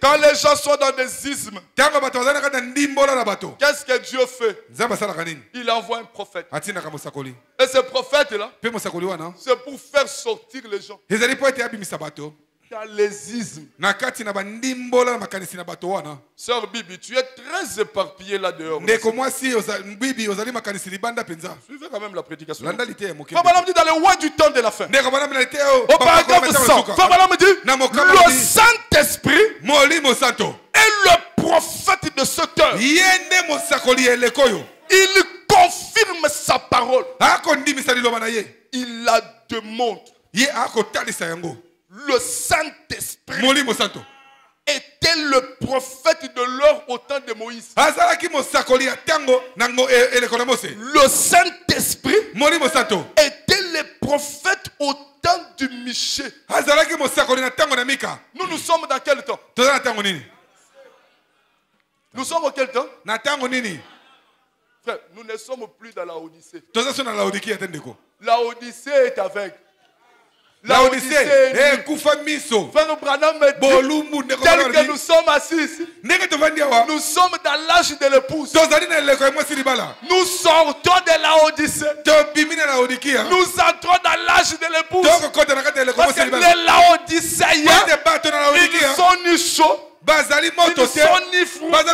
Quand les gens sont dans des ismes, qu'est-ce que Dieu fait? Il envoie un prophète. Et ce prophète-là, c'est pour faire sortir les gens. Il y a les ismes. Sœur Bibi, tu es très éparpillée là-dehors. Suivez quand même la prédication. Fabala me dit dans le roi du temps de la fin. Au paragraphe 100, Fabala me dit le Saint-Esprit est le prophète de cette heure. Il confirme sa parole. Il la démontre. Le Saint-Esprit était le prophète de l'heure au temps de Moïse. Le Saint-Esprit était le prophète au temps du Michée. Nous sommes dans quel temps? Nous sommes en quel temps? Frère, nous ne sommes plus dans la Odyssée. La Odyssée est avec. La Odyssée est Frère Branham me dit, tel que nous sommes assis ici, nous sommes dans l'âge de l'épouse. Nous sortons de la Odyssée. Nous entrons dans l'âge de l'épouse. Parce que les Laodicéens, ils sont ni chauds, ils sont ni froids.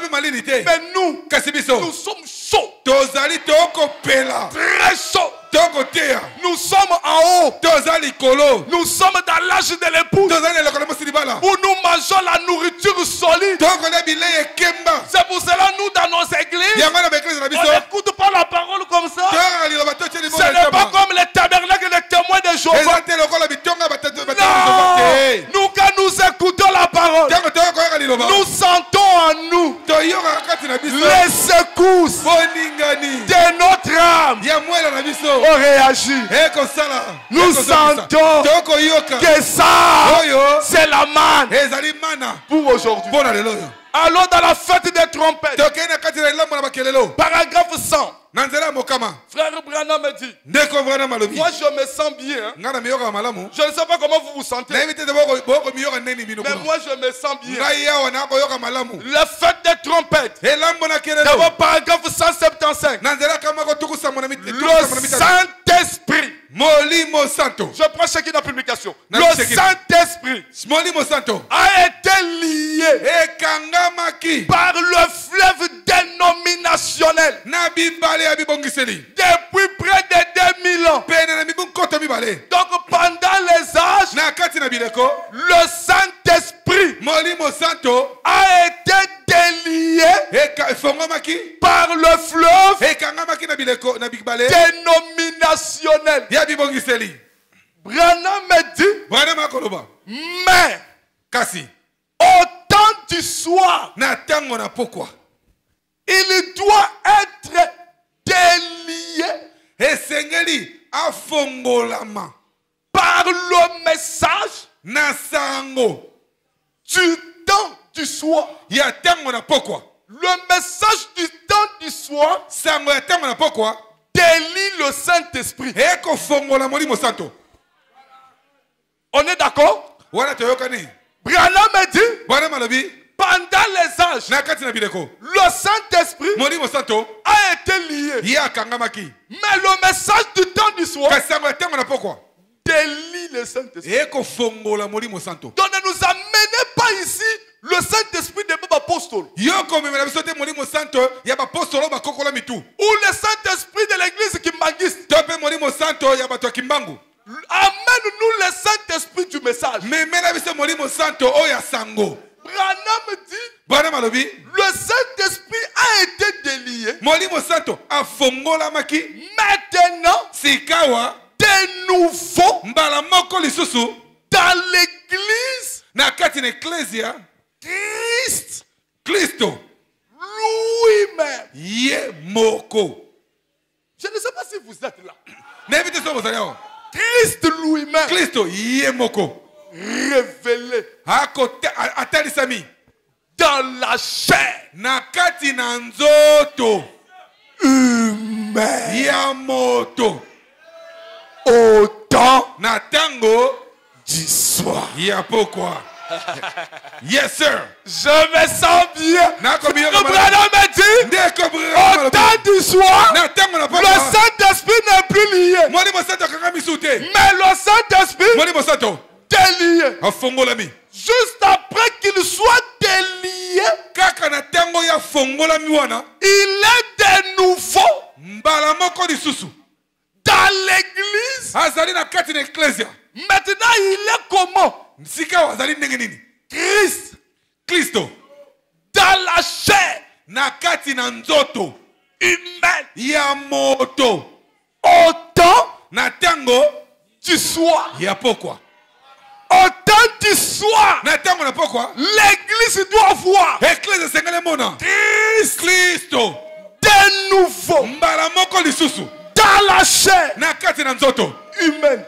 Mais nous sommes chauds. Très chauds. Nous sommes en haut. Nous sommes dans l'âge de l'épouse. Où nous mangeons la nourriture solide. C'est pour cela nous dans nos églises, on n'écoute pas la parole comme ça. Ce n'est pas comme les tabernacles et les témoins de Jéhovah. Non. Nous quand nous écoutons la parole, nous sentons en nous les secousses de notre âme. On réagit. Nous sentons que ça, c'est la manne pour aujourd'hui. Allons dans la fête des trompettes. Paragraphe 100. Frère Branham me dit, moi je me sens bien. Je ne sais pas comment vous vous sentez. Mais moi je me sens bien. La fête des trompettes. D'abord paragraphe 175. Le Saint-Esprit. Je prends chacune la publication. Le Saint-Esprit a été lié par le fleuve dénominationnel depuis près de 2000 ans. Donc pendant les âges, le Saint-Esprit a été délié par le fleuve dénominationnel. Branham me dit, mais au temps du soir, il doit être délié par le message du temps du soir. Le message du temps du soir délie le Saint-Esprit. On est d'accord? Branham me dit, pendant les âges, le Saint-Esprit a été lié. Mais le message du temps du soir délie le Saint-Esprit. Donc ne nous amenez pas ici le Saint-Esprit de l'apôtre. Ou le Saint-Esprit de l'église qui manguiste. Amène-nous le Saint-Esprit du message. Branham dit, le Saint-Esprit a été délié. Maintenant, de nouveau, dans l'église, Christ lui-même. Je ne sais pas si vous êtes là. Christ lui-même. Révélé dans la chair humaine au temps du soir. Yes, sir. Je me sens bien. Le Branham me dit, au temps du soir, le Saint-Esprit n'est plus lié. Mais le Saint-Esprit délié. Juste après qu'il soit délié, il est de nouveau dans l'église. Maintenant, il est comment? Christ. Dans la chair. Humaine. Au temps du soir. Au temps du soir. L'église doit voir. Christ. De nouveau. Dans la chair. Humaine.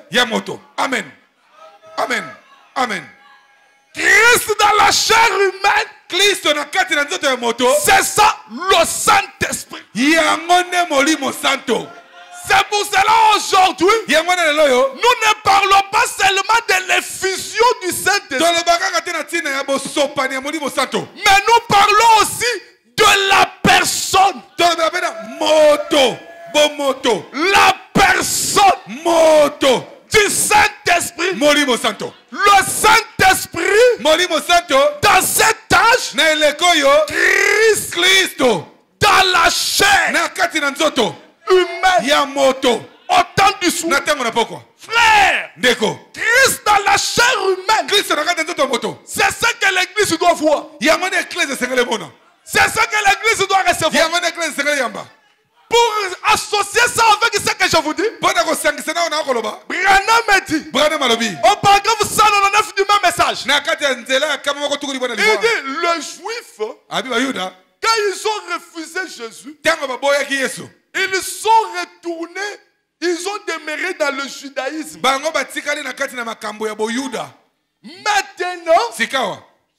Amen. Amen. Amen. Christ dans la chair humaine. C'est ça le Saint-Esprit. C'est pour cela aujourd'hui, nous ne parlons pas seulement de l'effusion du Saint-Esprit. Mais nous parlons aussi de la personne. La personne du Saint-Esprit. Le Saint-Esprit, dans cet âge, Christ, dans la chair humaine, au temps du soir. Frère, Christ dans la chair humaine, c'est ce que l'église doit voir. C'est ce que l'église doit recevoir. Pour associer ça avec ce que je vous dis, Branham me dit, au paragraphe 199 du même message, il dit, le juif, quand ils ont refusé Jésus, ils sont retournés, ils ont demeuré dans le judaïsme. Maintenant,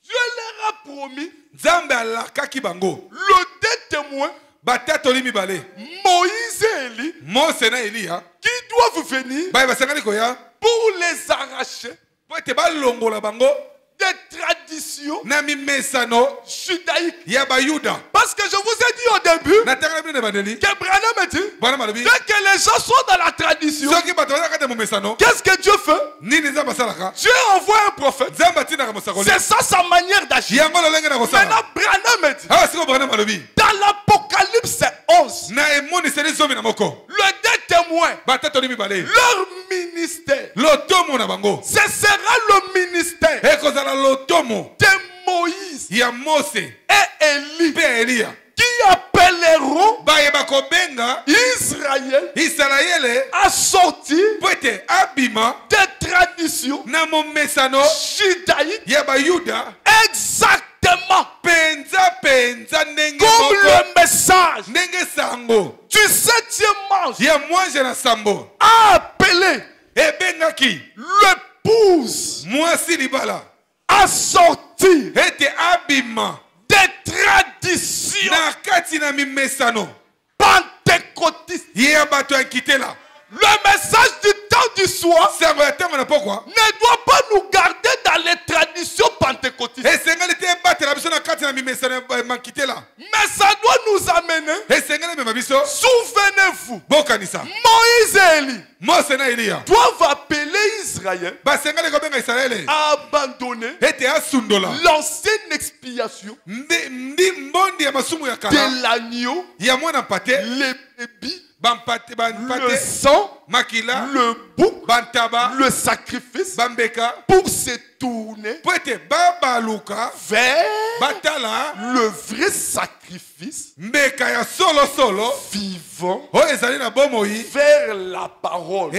Dieu leur a promis le deux témoins, Moïse et Élie, qui doivent venir pour les arracher des traditions judaïques. Parce que je vous ai dit au début que Branham dit, dès que les gens sont dans la tradition, qu'est-ce que Dieu fait? Dieu envoie un prophète. C'est ça sa manière d'agir. Maintenant Branham dit, dans l'Apocalypse 11, le deux témoins, leur ministère, ce sera le ministère de Moïse et Élie, qui appelleront Israël à sortir des traditions judaïques exactement comme le message du 7e ange a appelé l'épouse à sortir des traditions pentecôtistes. Le message du temps du soir ne doit pas nous garder dans les traditions pentecôtistes. Mais ça doit nous amener. Souvenez-vous, Moïse et Élie doivent appeler Israël à abandonner l'ancienne expiation de l'agneau, les bébés, le sang, le bouc, le sacrifice, pour se tourner vers le vrai sacrifice vivant, vers la parole.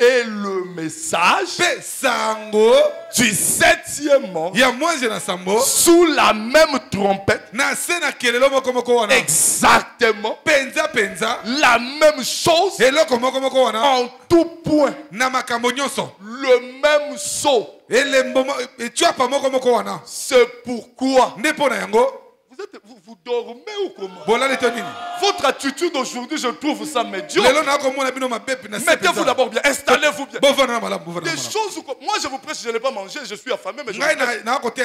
Et le message du 7e ange sous la même trompette, exactement la même chose en tout point, le même sceau. C'est pourquoi vous êtes vous dormez ou comment? Votre attitude aujourd'hui, je trouve ça médiocre. Mettez-vous d'abord bien, installez-vous bien. Des choses comme... Moi, je vous prêche, je n'ai pas mangé, je suis affamé, mais je vous prêche. Donc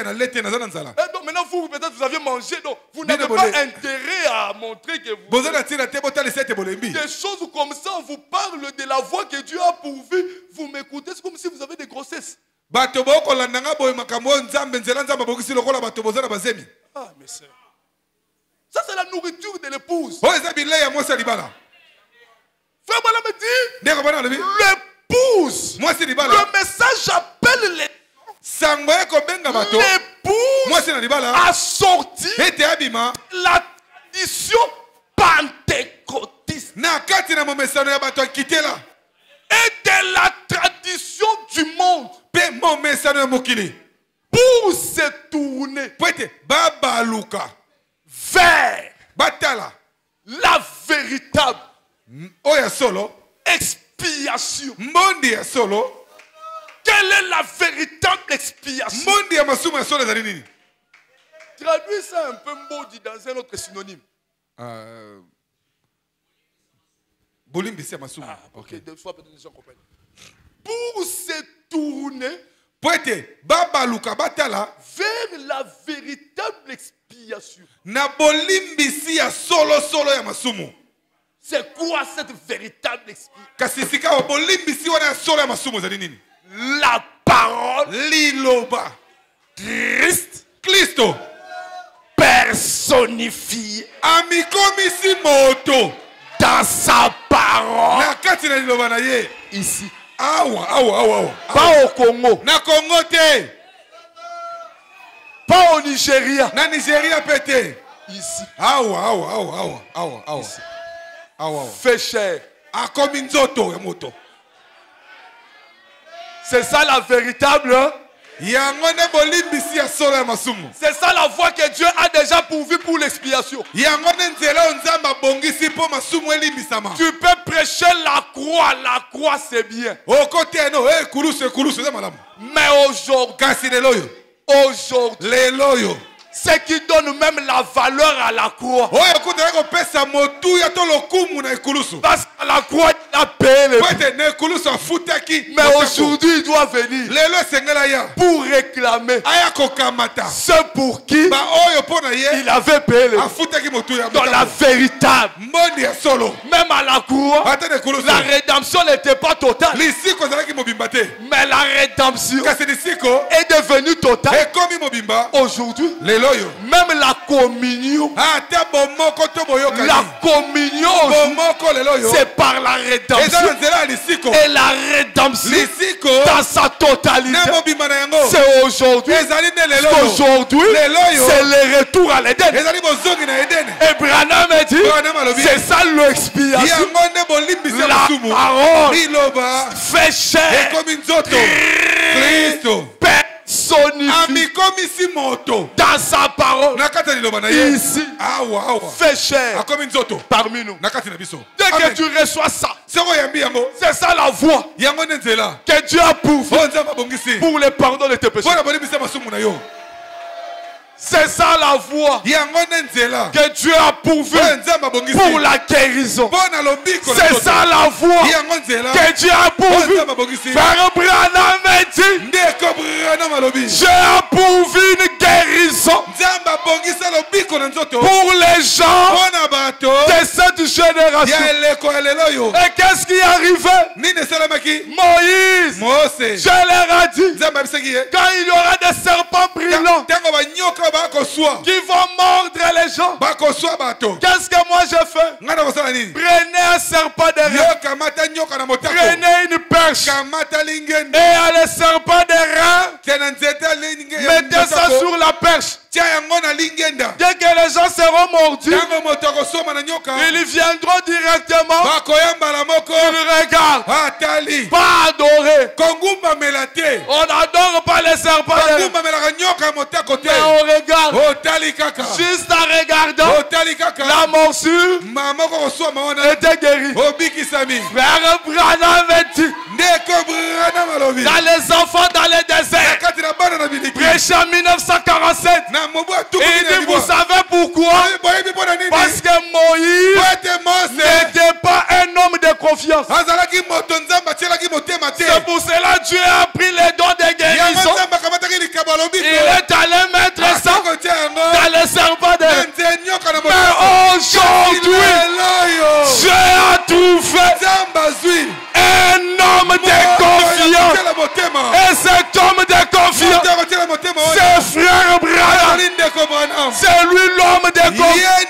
maintenant, vous, peut-être vous aviez mangé, donc vous n'avez pas intérêt à montrer que vous... Des choses comme ça, on vous parle de la voie que Dieu a pourvue. Vous m'écoutez, c'est comme si vous avez des grossesses. Ah, mais c'est... Ça, c'est la nourriture de l'épouse. Frère Bala me dit, l'épouse, le message appelle l'épouse a sorti la tradition pentecôtiste et de la tradition du monde pour se tourner vers la véritable expiation. Quelle est la véritable expiation? Traduis ça un peu maudit dans un autre synonyme. Ok, deux fois peut-être les gens comprennent. Pour se tourner vers la véritable expiation. C'est quoi cette véritable expiation? La parole Christ personnifié dans sa parole ici. Pas au Congo. Pas au Nigeria. Ici. Fait cher. C'est ça la véritable. C'est ça la voie que Dieu a déjà pourvue pour l'expiation. Tu peux prêcher la croix c'est bien. Mais aujourd'hui, ce qui donne même la valeur à la croix. Parce qu'à la croix, il a payé le prix. Mais aujourd'hui, il doit venir pour réclamer ce pour qui il avait payé le prix. Dans la véritable. Même à la croix, la rédemption n'était pas totale. Mais la rédemption est devenue totale. Aujourd'hui, même la communion, c'est par la rédemption. Et la rédemption dans sa totalité, c'est aujourd'hui. Aujourd'hui, c'est le retour à l'Éden. Et Branham a dit, c'est ça l'expiation. La parole fait chair. Personnifié dans sa parole ici fait chair parmi nous. Dès que tu reçois ça, c'est ça la voie que Dieu a pourvu pour le pardon de tes péchés. C'est ça la voie que Dieu a pourvu pour la guérison. C'est ça la voie que Dieu a pourvu. Frère Branham dit, Dieu a pourvu une guérison pour les gens de cette génération. Et qu'est-ce qui est arrivé? Moïse, je leur ai dit, quand il y aura des serpents brillants qui vont mordre les gens, qu'est-ce que moi je fais? Prenez un serpent derrière, prenez une perche, et à le serpent derrière, mettez ça sur la perche. Dès que les gens seront mordus, ils viendront directement. Ils regardent, pas adorer. On n'adore pas les serpents, mais on regarde. Juste en regardant, la morsure était guérie. Frère Branham dit, dans les enfants dans le désert, prêché en 1947, et il dit, vous savez pourquoi Parce que Moïse n'était pas un homme de confiance. C'est pour cela que Dieu a pris les dons de guérison. Il est allé mettre ça dans le serpent de... Mais aujourd'hui, Dieu a tout fait. Un homme de confiance. Et cet homme de confiance, c'est frère Branham. C'est lui l'homme de confiance.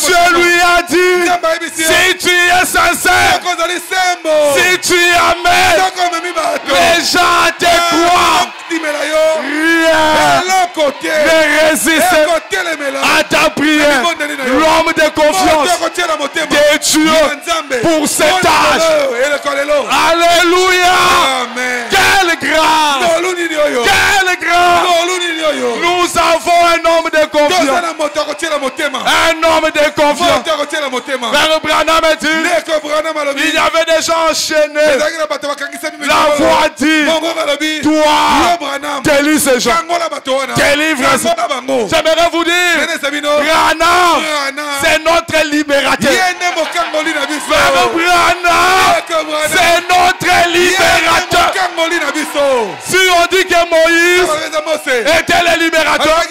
Dieu lui a dit, si tu es sincère, si tu amènes les gens à te croire, rien ne résiste à ta prière. L'homme de confiance de Dieu pour cet âge. Alléluia. Quelle grâce. Quelle grâce. Nous avons un homme de confiance. Un homme de confiance. Frère Branham a dit, il y avait des gens enchaînés. La voix dit, toi, délivre ces gens. Délivre ces gens. J'aimerais vous dire, Branham, c'est notre libérateur. Frère Branham, c'est notre libérateur. Si on dit que Moïse était le libérateur,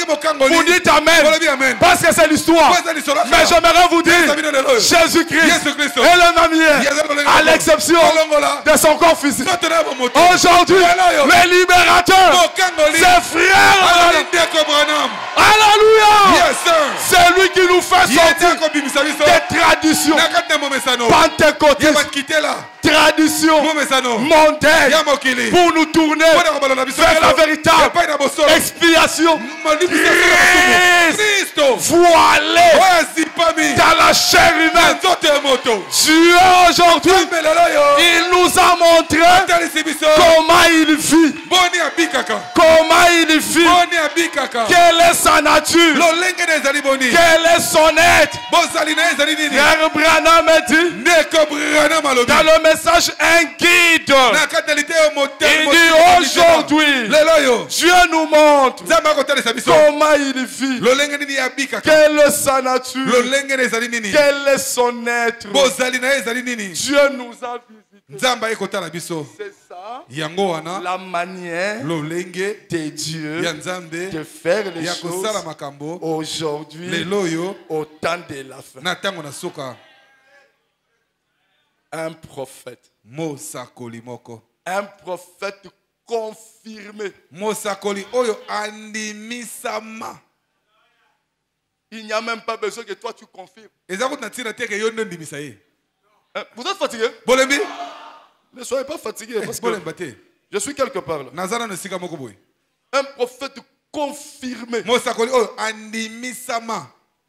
vous dites Amen. Parce que c'est l'histoire. Mais j'aimerais vous dire, Jésus-Christ est le manière, à l'exception de son corps physique. Aujourd'hui, le libérateur, c'est frère. Alléluia. C'est lui qui nous fait sortir des traditions pentecôtistes, traditions mondaines, pour nous tourner vers la véritable expiation. Christ voilé dans la chair humaine. Dieu aujourd'hui, il nous a montré comment il vit. Comment il vit. Quelle est sa nature. Quel est son être. Frère Branham dit dans le message un guide. Il dit aujourd'hui, Dieu nous montre comment il vit. Quelle est sa nature. Quel est son être. Dieu nous a visité. C'est ça la manière de Dieu de faire les choses aujourd'hui au temps de la fin. Un prophète. Un prophète confirmé. Il n'y a même pas besoin que toi tu confirmes. Vous êtes fatigué? Ne soyez pas fatigué parce que je suis quelque part là. Un prophète confirmé.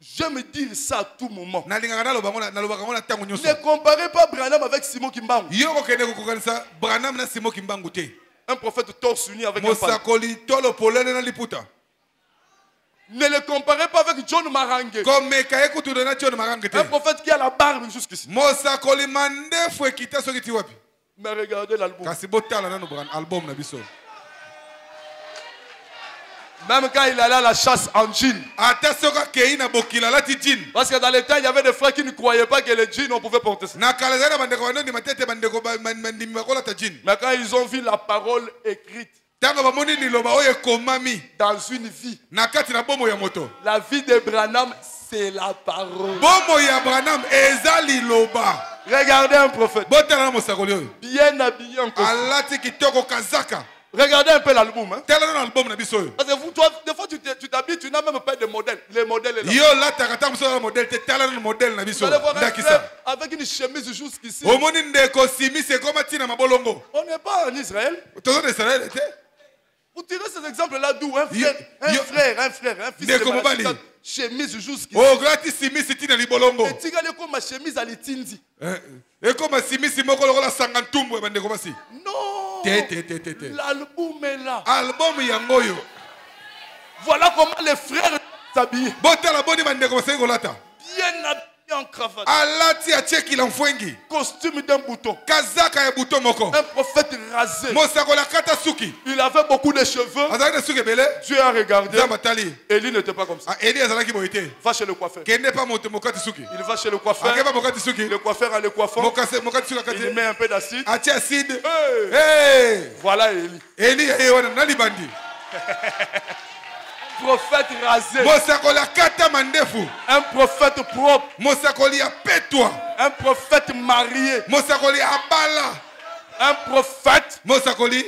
J'aime dire ça à tout moment. Ne comparez pas Branham avec Simon Kimbangu. Un prophète torse uni avec un pâle. Ne le comparez pas avec John Marangé. Un prophète qui a la barbe jusqu'ici. Mais regardez l'album. Même quand il allait à la chasse en jean. Parce que dans les temps, il y avait des frères qui ne croyaient pas que les jeans on pouvait porter ça. Mais quand ils ont vu la parole écrite dans une vie, la vie de Branham, c'est la parole. Regardez un prophète bien habillé en costume. Regardez un peu l'album. Hein? Parce que vous, toi, des fois, tu t'habilles, tu n'as même pas de modèle. Les modèles est là. Vous allez voir un frère avec une chemise jusqu'ici. On n'est pas en Israël. Vous tirez ces exemples-là d'où? Un frère, un fils de malade, chemise jusqu'ici. Et comme ma chemise à l'itindi. Non. L'album est là. Voilà comment les frères s'habillent. Bien habillés en en cravate. Alati atie qu'il en fwengi. Costume d'un bouton. Kazaka ya bouton moko. Un prophète rasé. Mosakola kata suki. Il avait beaucoup de cheveux. Azaki suki belé. Dieu a regardé. Zabatali. Élie n'était pas comme ça. Élie azalaki boité. Va chez le coiffeur. Kende pas mokati suki. Il va chez le coiffeur. Akeba mokati suki. Le coiffeur a le coiffeur. Mokati suki kati. Il met un peu d'acide. Atie acide. Hey. Voilà Élie. Élie wana nali bandi. Prophète rasé. Mosakola kata mandefu. Un prophète propre. Mosakoli apetwa. Un prophète marié. Mosakoli abala. Un prophète Mosakoli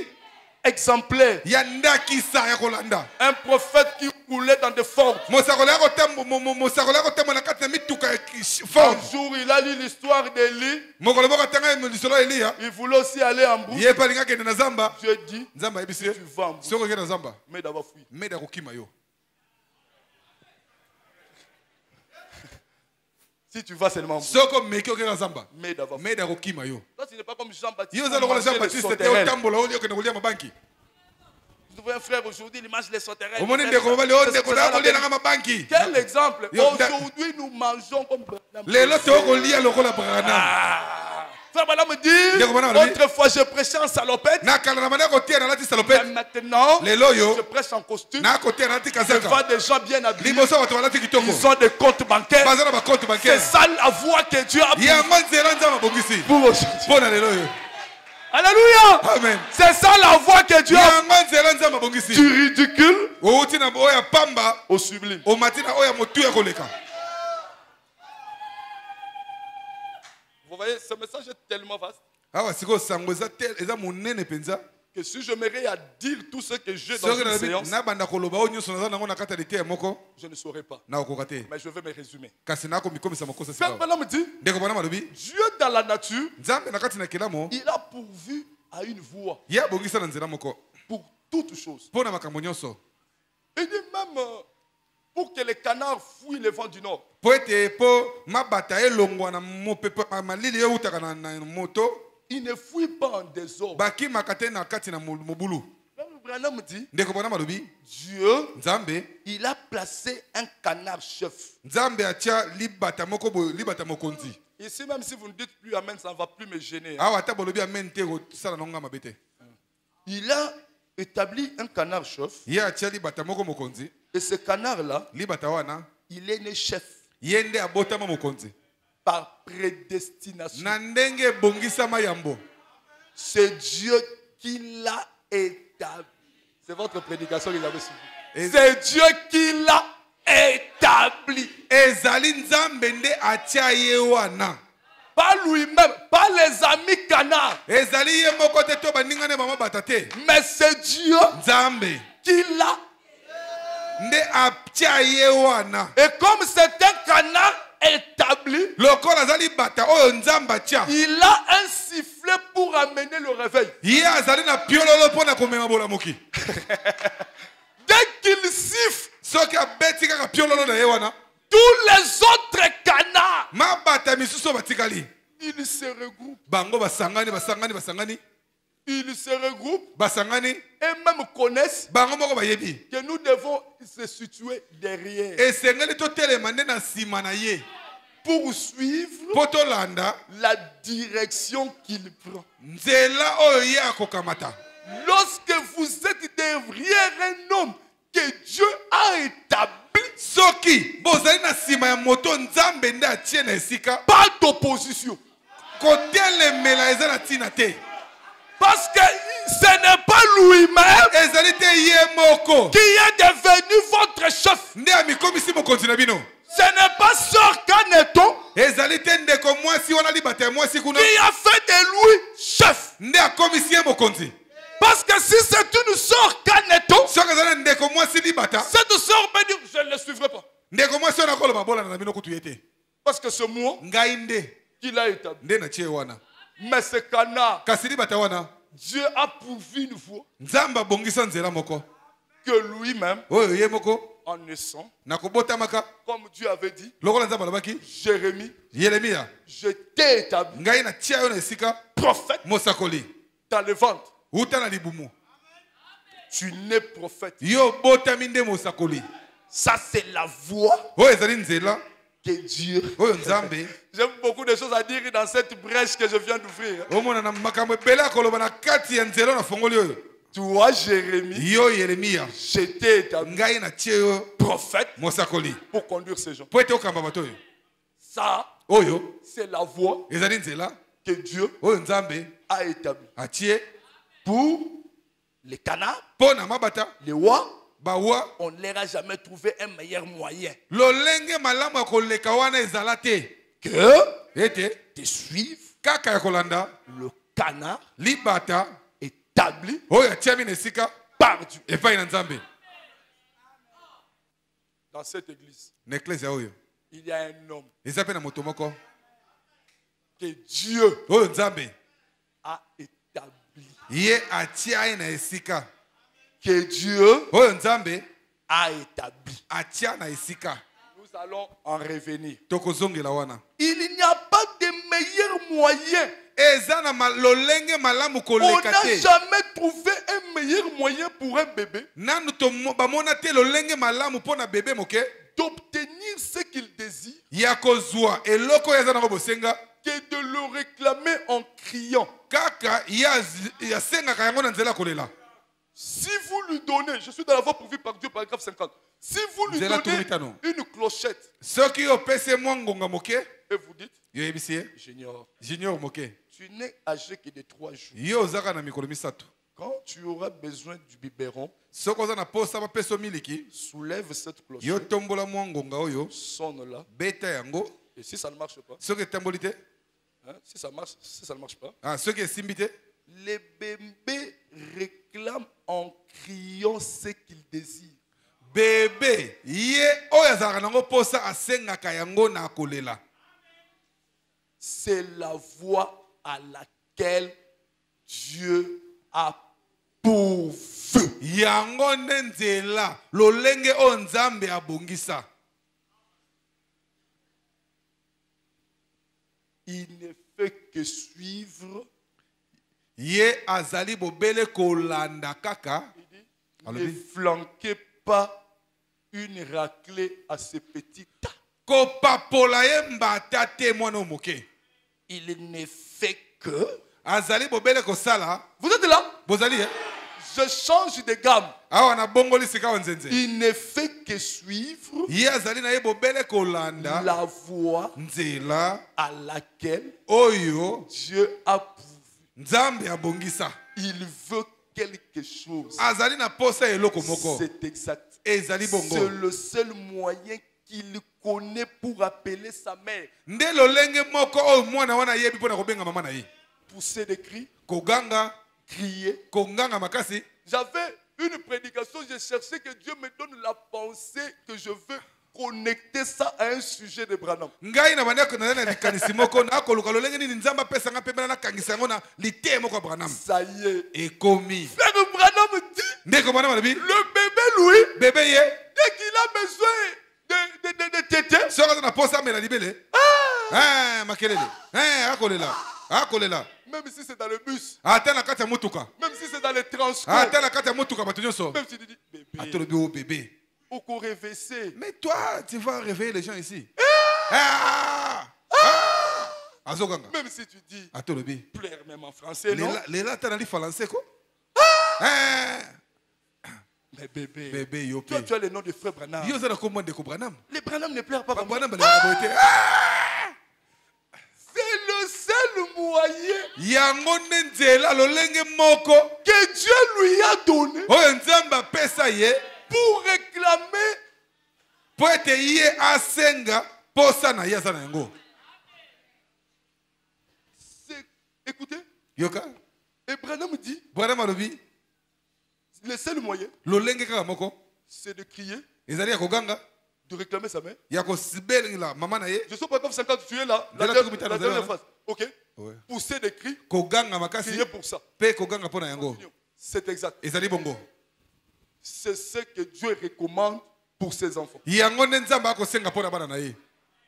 exemplaire. Yandaki sa ya kolanda. Un prophète qui roulait dans des fortes. Mosakoli akotemo na kati na mituka fort. Un jour il a lu l'histoire d'Élie. Mokolo moko tanga lisolo Elia. Il voulait aussi aller en brousse. Ye palinga kende na zamba. Dieu dit Zamba ebisi. tu vas en brousse. Soko kende na zamba. Mais d'abord fuir. Mais da kokima yo. Si tu vas seulement en brousse. Soko meki okenda na zamba. Mais d'abord fuir. Mais da kokima yo. Toi tu n'es pas comme Jean-Baptiste. Yo za lokola Jean-Baptiste c'était au tambola oli okenda kolia mabanki. Vous trouvez un frère aujourd'hui, il mange les sauterelles. Quel exemple? Aujourd'hui, nous mangeons comme Frère Bala me dit, autrefois je prêchais en salopette. Mais maintenant, je prêche en costume. Je vois des gens bien habillés. Ils ont des comptes bancaires. C'est ça la voie que Dieu a pour aujourd'hui. Alléluia. Amen. C'est ça la voie que Dieu a. Du ridicule au sublime. Vous voyez, ce message est tellement vaste que si je m'aimerais à dire tout ce que j'ai dans une séance, je ne saurais pas. Mais je vais me résumer. Frère Branham dit, Dieu dans la nature, il a pourvu à une voie pour toutes choses. Il dit même pour que les canards fuient le vent du nord. Il ne fuit pas en désordre. Branham dit, Dieu, il a placé un canard chef. Ici, même si vous ne dites plus Amen, ça ne va plus me gêner. Il a établi un canard chef. Et ce canard-là, il est né chef. Par prédestination. C'est Dieu qui l'a établi. C'est votre prédication que vous avez suivie. C'est Dieu qui l'a établi. Pas lui-même, pas les amis canards. Mais c'est Dieu qui l'a. Et comme c'est un canard établi, il a un sifflet pour amener le réveil. Dès qu'il siffle, tous les autres canards, ils se regroupent. Ils se regroupent et même connaissent que nous devons se situer derrière pour suivre la direction qu'il prend. Lorsque vous êtes derrière un homme que Dieu a établi, pas d'opposition. Parce que ce n'est pas lui-même qui est devenu votre chef. Ce n'est pas Sœur Caneton qui a fait de lui chef. Parce que si c'est une Sœur Caneton, cette sœur peut dire je ne le suivrai pas. Parce que c'est moi qui l'a établi. Mais ce canard, Dieu a pourvu une voie que lui-même, en naissant, comme Dieu avait dit, Jérémie, je t'ai établi prophète dans le ventre. Tu n'es prophète. Ça c'est la voie que Dieu. J'aime beaucoup de choses à dire dans cette brèche que je viens d'ouvrir. Toi, Jérémie, j'étais établi prophète pour conduire ces gens. Ça, c'est la voie que Dieu a établie pour les canards, les oies. On ne leur a jamais trouvé un meilleur moyen que de suivre le canard établi par Dieu. Dans cette église, il y a un homme que Dieu a établi. Que Dieu a établi. Nous allons en revenir. Il n'y a pas de meilleur moyen. On n'a jamais trouvé un meilleur moyen pour un bébé d'obtenir ce qu'il désire que de le réclamer en criant. Si vous lui donnez, je suis dans la voie pourvue par Dieu, paragraphe 50. Si vous lui donnez une clochette et vous dites, j'ignore, tu n'es âgé que de 3 jours. Quand tu auras besoin du biberon, soulève cette clochette, sonne-la. Et si ça ne marche pas, si ça ne marche pas, les bébés réclament en criant ce qu'ils désirent. Bébé, c'est la voie à laquelle Dieu a pourvu. Il ne fait que suivre. Ne flanquez pas une raclée à ce petit tas. Il ne fait que. Vous êtes là? Je change de gamme. Il ne fait que suivre la voie à laquelle Dieu a pourvu. Il veut quelque chose. C'est exact. C'est le seul moyen qu'il connaît pour appeler sa mère. Pousser des cris. Crier. J'avais une prédication, j'ai cherché que Dieu me donne la pensée que je veux connecter ça à un sujet de Branham. Ça y est. Frère Branham dit, le bébé Louis, dès qu'il a besoin de téter, même si c'est dans le bus, même si c'est dans les transports, même si tu dis bébé, ou qu'on réveille. Mais toi, tu vas réveiller les gens ici. Même si tu dis pleure même en français, non? Mais bébé, toi, tu as le nom de frère Branham. Les Branham ne pleurent pas comme ça. C'est le seul moyen que Dieu lui a donné pour réclamer. Écoutez. Et Branham dit, le seul moyen, c'est de crier, de réclamer sa mère. Je suis pas comme 50, tu es là, la dernière phrase. Ok? Ouais. Pousser des cris, crier pour ça. C'est exact. C'est ce que Dieu recommande pour ses enfants.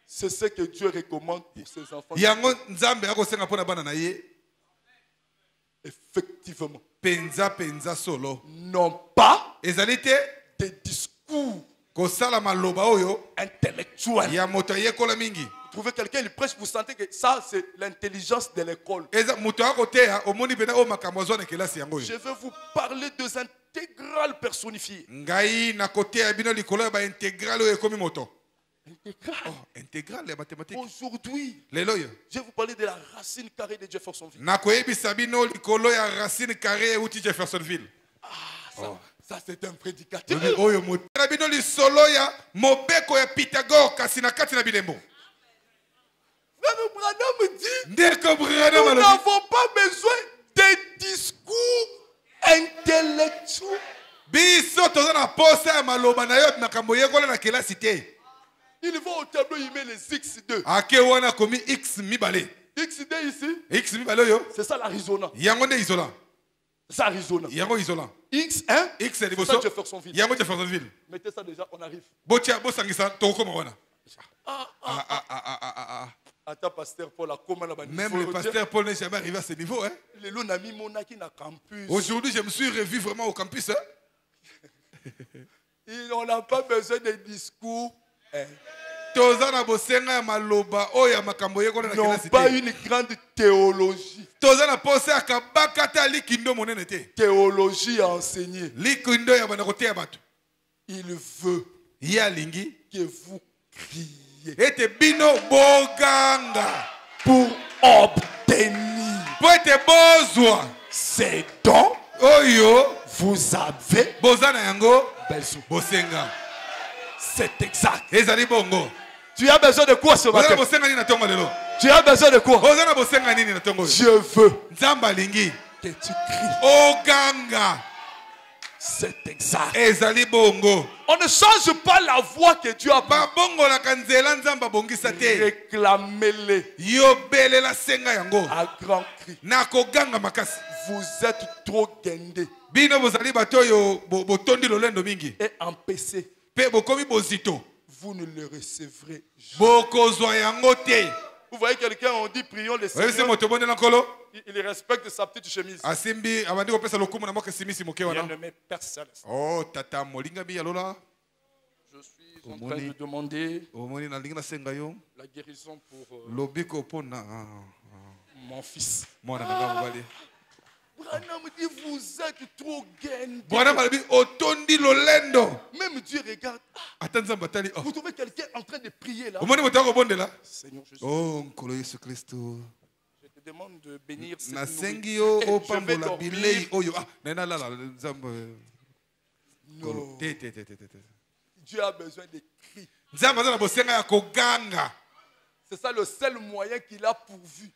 C'est ce que Dieu recommande pour ses enfants. Effectivement. Non pas des discours intellectuel. Vous trouvez quelqu'un, il prêche, vous sentez que ça, c'est l'intelligence de l'école. Je vais vous parler des intégrales personnifiées. Intégral les mathématiques. Aujourd'hui, je vais vous parler de la racine carrée de Jeffersonville. Ça c'est un prédicateur. Nous n'avons pas besoin de discours intellectuels. Il va au tableau, il met les X2. X2 ici. C'est ça l'Arizona. C'est ça l'Arizona. X1. C'est ça Jeffersonville. Mettez ça déjà, on arrive. Attends, pasteur Paul, même le pasteur Paul n'est jamais arrivé à ce niveau. Hein? Aujourd'hui, je me suis revu vraiment au campus. Hein? On n'a pas besoin de discours. N'ont pas une grande théologie. Théologie à enseigner. Il veut que vous criez pour obtenir ces dons. Vous avez besoin. C'est exact. Tu as besoin de quoi ce matin? Tu as besoin de quoi? Je veux que tu cries. C'est exact. On ne change pas la voix que Dieu a pris. Réclamez-les à grand cri. Vous êtes trop guindés et empêchés. Vous ne le recevrez jamais. Vous voyez quelqu'un, on dit prions le Seigneur. Il respecte sa petite chemise. Rien ne met personne. Je suis en train de demander la guérison pour mon fils. Branham dit vous êtes trop guindés. Même Dieu regarde. Vous trouvez quelqu'un en train de prier là. Seigneur Jésus. Oh, Jésus Christ. Je te demande de bénir cette nourriture. Je vais dormir. Non. Dieu a besoin de cris. C'est ça le seul moyen qu'il a pourvu.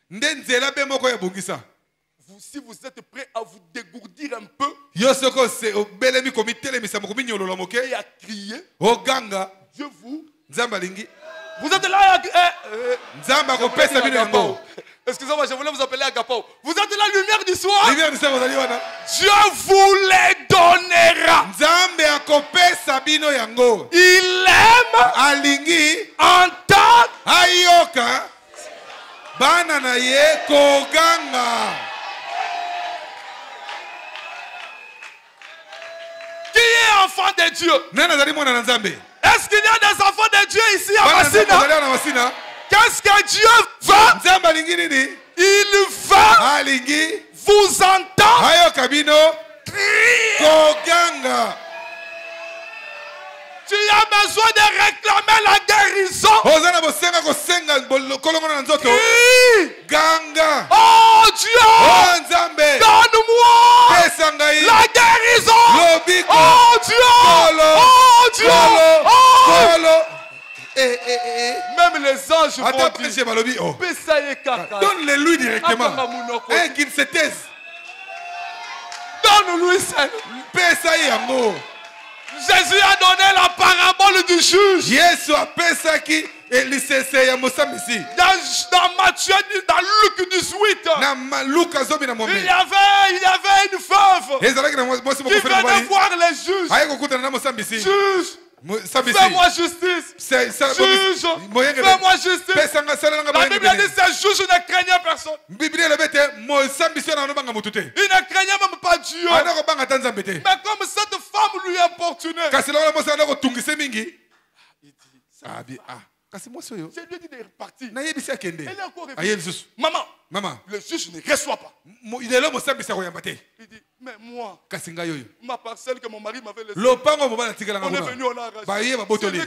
Si vous êtes prêts à vous dégourdir un peu et à crier, Dieu vous êtes là. Excusez-moi, je voulais vous appeler Agapao. Vous êtes la lumière du soir. Dieu vous les donnera. Il aime entendre qui est enfant de Dieu. Est-ce qu'il y a des enfants de Dieu ici à Massina? Qu'est-ce que Dieu veut? Il veut vous entendre crier. Tu as besoin de réclamer la guérison. Crie. Oh Dieu, donne-moi la guérison. Oh Dieu, oh Dieu, même les anges vont dire, donne-le-lui directement. Qu'il se taise. Donne-lui ça. Jésus a donné la parabole du juge. Dans Matthieu, dans Luc 18, il y avait une veuve qui venait voir les juges. Juge, Fais-moi justice. Juge. Fais-moi justice. La Bible dit c'est juge, ne craignez personne. Il ne craignait même pas Dieu. Mais comme cette femme lui importunait, c'est lui qui est reparti. Elle est encore revenue. Maman, le juge ne reçoit pas. Il dit, mais moi, ma parcelle que mon mari m'avait laissée, on est venu, on a arraché.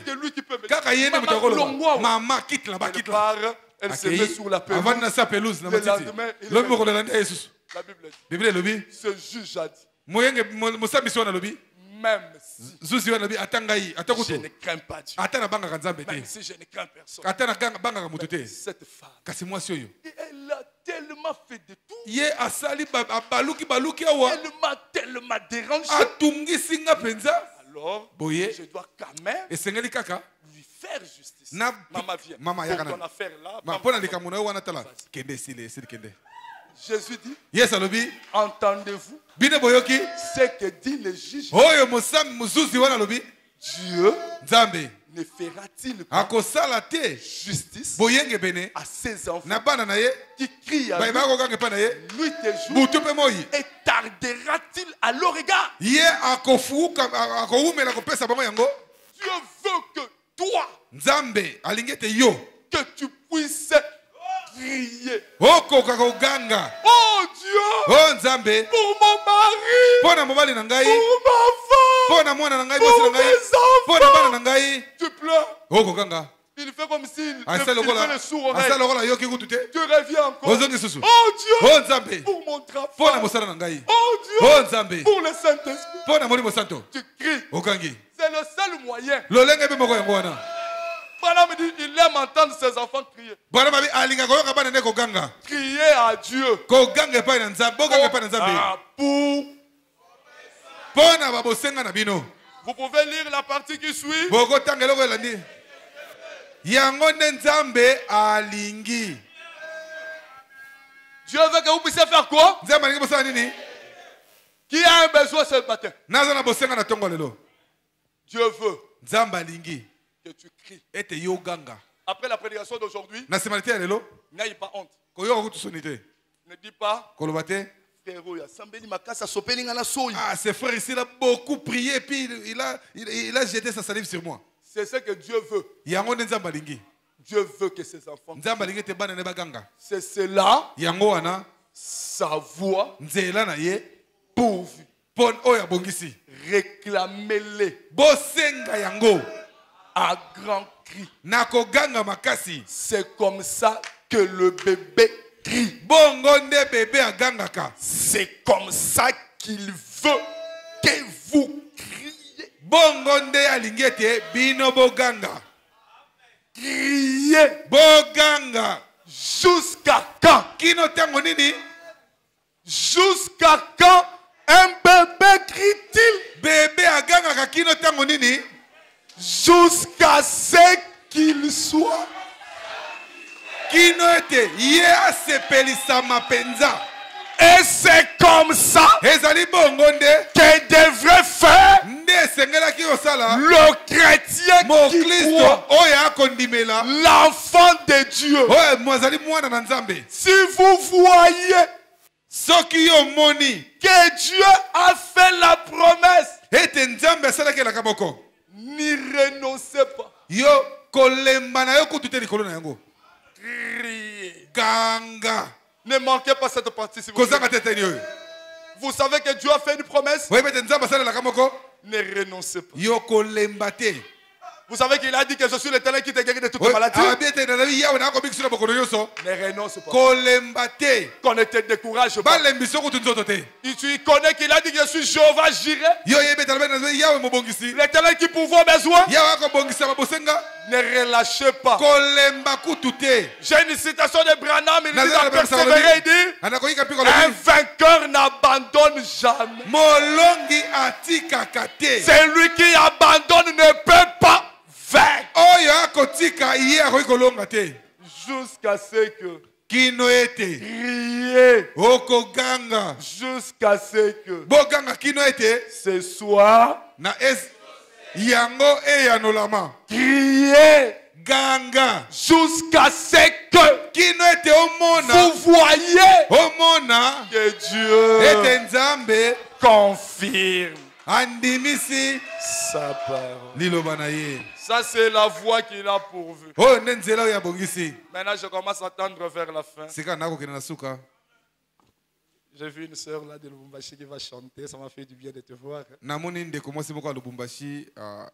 C'est lui qui peut me dire. Maman, quitte là-bas, quitte là. Elle se met sur la pelouse. Le lendemain, la Bible dit, ce juge a dit, même si je ne crains pas Dieu, même si je ne crains personne, cette femme, elle a tellement fait de tout, elle m'a tellement dérangé, alors je dois quand même lui faire justice. Maman vient, pour ton affaire là, Jésus dit, entendez-vous ce que dit le juge? Dieu ne fera-t-il pas justice à ses enfants qui crient à lui nuit et jour, et tardera-t-il à leur égard? Dieu veut que toi, que tu puisses crier. Oh Dieu, pour mon mari, pour ma femme, pour mes enfants, tu pleures. Il fait comme s'il fait le sourd oreille. Tu reviens encore. Oh Dieu, pour mon travail. Oh Dieu, pour le Saint-Esprit. Tu cries. C'est le seul moyen. Madame dit, il aime entendre ses enfants crier. Crier à Dieu. Vous pouvez lire la partie qui suit. Dieu veut que vous puissiez faire quoi? Qui a un besoin ce matin? Dieu veut que tu cries. Après la prédication d'aujourd'hui, n'aie pas honte. Ne dis pas, ah, ce frère ici a beaucoup prié et puis il a jeté sa salive sur moi. C'est ce que Dieu veut. Dieu veut que ses enfants. C'est cela. Sa voix. Pourvu. Réclamez-les. À grand cri. C'est comme ça que le bébé crie. C'est comme ça qu'il veut que vous criez. Criez. Jusqu'à quand? Jusqu'à quand un bébé crie-t-il? Jusqu'à ce qu'il soit. Et c'est comme ça que devrait faire le chrétien qui croit, l'enfant de Dieu. Si vous voyez que Dieu a fait la promesse, n'y renoncez pas. Criez. Ne manquez pas cette partie. Si vous savez que Dieu a fait une promesse. Ne renoncez pas. Vous savez qu'il a dit que je suis l'Éternel qui te guérit de toutes les maladies. Ne renonce pas. Qu'on ne te décourage pas. Et tu connais qu'il a dit que je suis Jéhovah Jireh. L'Éternel qui pourvoit aux besoins. Ne relâchez pas. J'ai une citation de Branham. Il dit à persévérer. Il dit, un vainqueur n'abandonne jamais. Celui qui abandonne ne peut pas vaincre. Jusqu'à ce que crier. Jusqu'à ce que ce soit Yango e yanolama. Criez. Ganga. Jusqu'à ce que Kino ete omona. vous voyez Omona. que Dieu Ete nzambe. confirme Andimisi. sa parole. Liloba na ye. Ça, c'est la voie qu'il a pourvue. Oh, nenzela ya bongisi. Maintenant, je commence à tendre vers la fin. Sika nako kena na suka. J'ai vu une sœur là de Lubumbashi qui va chanter. Ça m'a fait du bien de te voir. Namoni ndeko mosi moko Lubumbashi,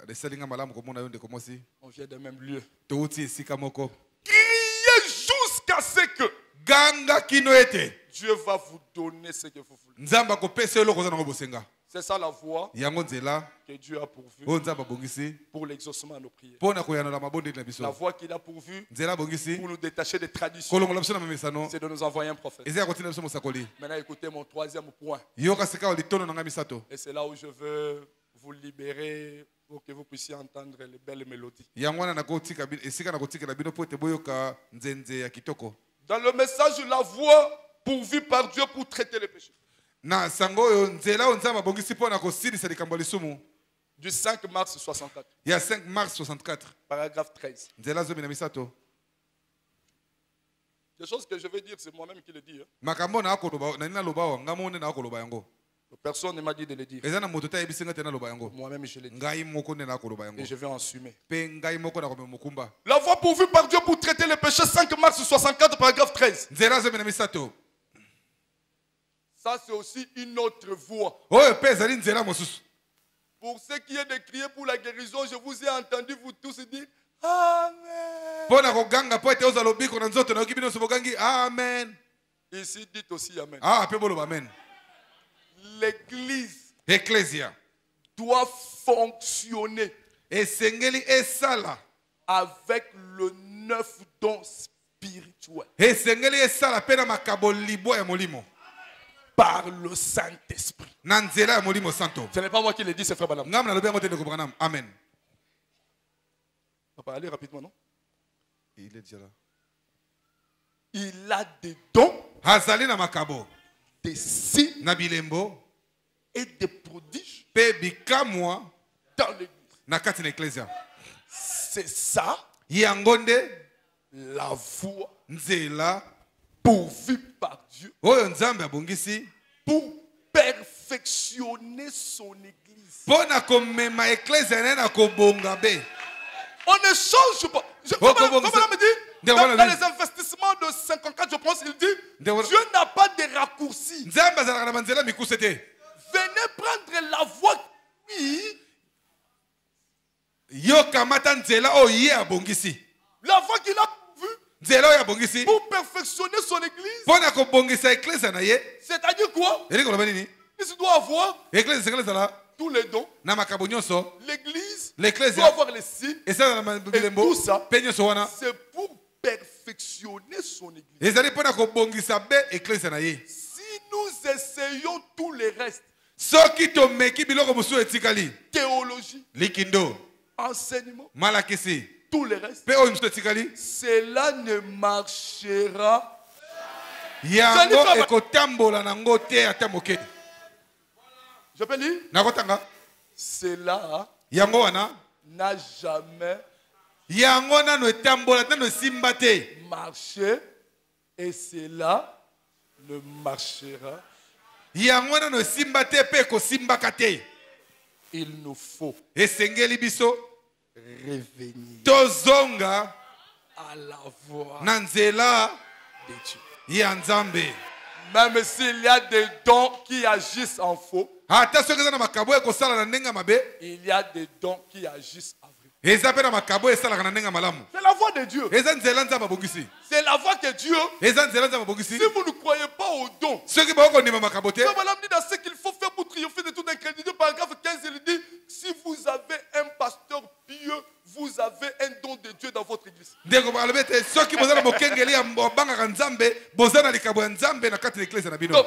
resalinga malamu komona yo ndeko mosi. On vient du même lieu. Touti esika moko. Criez jusqu'à ce que Ganga kino ete. Dieu va vous donner ce que vous voulez. Nzamba ko pesa yo lokoza na bosenga. C'est ça la voie Yango nzela. que Dieu a pourvue O nzamba bongisi. pour l'exaucement de nos prières. Pona ko yana la mabonde na biso. La voie qu'il a pourvue Nzela bongisi. pour nous détacher des traditions, Kolongola biso na memesano. c'est de nous envoyer un prophète. Ezaya kotina biso mosakoli. Maintenant, écoutez mon troisième point. Yoka sika olitono na misato. Et c'est là où je veux vous libérer pour que vous puissiez entendre les belles mélodies. Yango wana nakotika esika na kotika na bino po te boyoka nzenze ya kitoko. Dans le message, la voie pourvue par Dieu pour traiter les péchés. Na sango yo nzela o nzamba bongisi pona ko silisa likambo lisumu. Du 5 mars 64, Ya 5 mars 64. paragraphe 13. Nzela zomi na misato. Des choses que je vais dire, c'est moi-même qui le dis. Makambo na akoloba na nina loba ngamone na akoloba yango. Personne ne m'a dit de le dire. Ezana moto ta yebisinga tena loba yango. Moi-même, je l'ai dit. Ngai moko ne na akoloba yango. Et je vais en assumer. Pe ngai moko na komema mukumba. La voie pourvue par Dieu pour traiter les péchés, 5 mars 64, paragraphe 13. Nzela zomi na misato. Ça, c'est aussi une autre voie. Oyo pe ezali nzela mosusu. Pour ce qui est de crier pour la guérison, je vous ai entendu vous tous dire Amen. Pona ko ganga po ete ozalo biko na nzoto na okibino so bogangi amen. Ici, dites aussi Amen. Ah pe bolo amen. L'église Ecclesia doit fonctionner esengeli esala avec le 9 dons spirituels esengeli esala pe na makabo libo ya molimo par le Saint-Esprit. na nzela ya molimo santo. Ce n'est pas moi qui le dis, c'est Frère Branham. Ngam na lobi yango te ndeko Branham. Amen. On va aller rapidement, non? Il est déjà là. Il a des dons, Hazali na makabo des signes na bilembo et des prodiges pe bikamwa dans l'église. na kati na ecclesia. C'est ça Yango nde la voie nzela pourvue par Dieu oyo nzambe abongisi pour perfectionner son église. pona komema ecclesia na ye na kobonga be. On ne change pas. Comme on me dit, dans les investissements de 54, je pense, il dit Dieu n'a pas de raccourcis. Venez prendre la voie qui. La voie qu'il a vue pour perfectionner son église. C'est-à-dire quoi? Il doit avoir tous les dons. L'église doit avoir les signes. Et tout ça, c'est pour perfectionner son église. Si nous essayons tout le reste, théologie, enseignement, tout le reste, cela ne marchera. Je peux lire? Cela n'a jamais marché et cela ne marchera. Il nous faut revenir à la voie de Dieu. Même s'il y a des dons qui agissent en faux, il y a des dons qui agissent en vrai. C'est la voie de Dieu. C'est la voie que Dieu. Si vous ne croyez pas aux dons, c'est dans ce qu'il faut faire pour triompher de toute incrédulité. Paragraphe 15, il dit si vous avez un pasteur pieux, vous avez un don de Dieu dans votre église. Donc,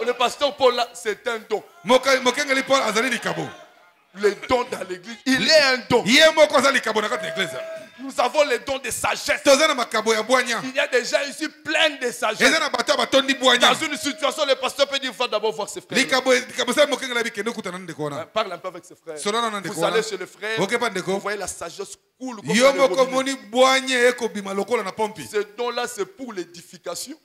le pasteur Paul là, c'est un don. Le don dans l'église, il est un don. Nous avons les dons de sagesse. Il y a des gens ici pleins de sagesse. Dans une situation, le pasteur peut dire, il faut d'abord voir ses frères. Parle un peu avec ses frères. Vous allez chez le frère, vous voyez la sagesse coule. Ce don-là, c'est pour l'édification.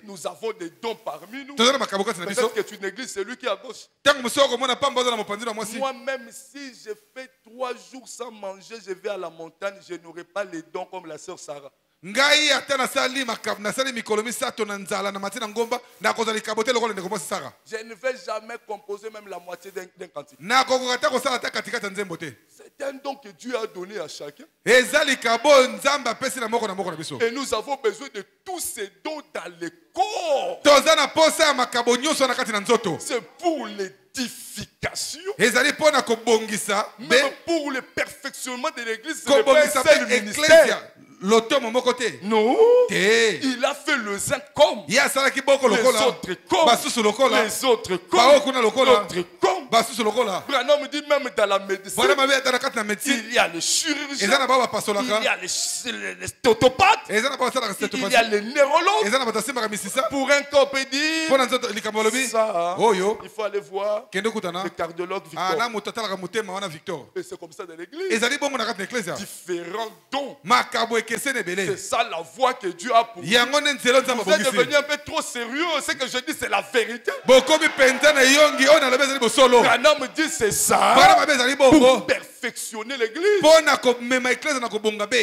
Nous avons des dons parmi nous. Peut-être que tu négliges celui qui est à gauche. Moi-même, si je fais 3 jours sans manger, je vais à la montagne, je n'aurai pas les dons comme la sœur Sarah. Je ne vais jamais composer même la moitié d'un cantique. C'est un don que Dieu a donné à chacun. Et nous avons besoin de tous ces dons dans le corps. C'est pour l'édification. Même pour le perfectionnement de l'église. C'est le ministère. Non, il a fait le zin comme les autres comme les autres comme Branham me dit même dans la médecine il y a les chirurgiens, il y a les orthopathes, il y a les neurologues. Pour un corps peut dire ça, il faut aller voir le cardiologue Victor. Et c'est comme ça dans l'église. Différents dons. C'est ça la voie que Dieu a pour vous. Vous êtes devenu un peu trop sérieux. Ce que je dis, c'est la vérité. Branham me dit, c'est ça. Pour perfectionner l'église.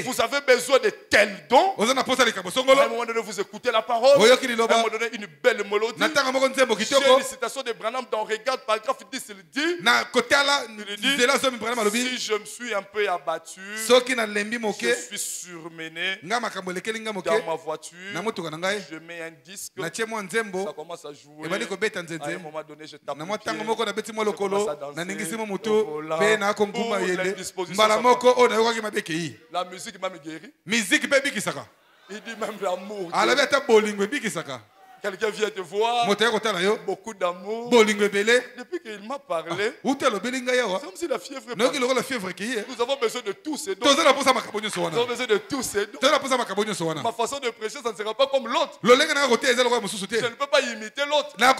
Vous avez besoin de tels dons. À un moment donné, vous écoutez la parole. À un moment donné, une belle mélodie. J'ai une citation de Branham dans Regarde, paragraphe 10. Il dit, si je me suis un peu abattu, je suis surmené dans ma voiture, je mets un disque, ça commence à jouer. À un moment donné, je tape le pied, je commence à danser. La musique m'a guéri. Il dit même l'amour. Quelqu'un vient te voir, beaucoup d'amour. Depuis qu'il m'a parlé, c'est comme si la fièvre est partie. Nous avons besoin de tous ces dons. Nous avons besoin de tous ces dons. Ma façon de prêcher, ça ne sera pas comme l'autre. Je ne peux pas imiter l'autre. Moi,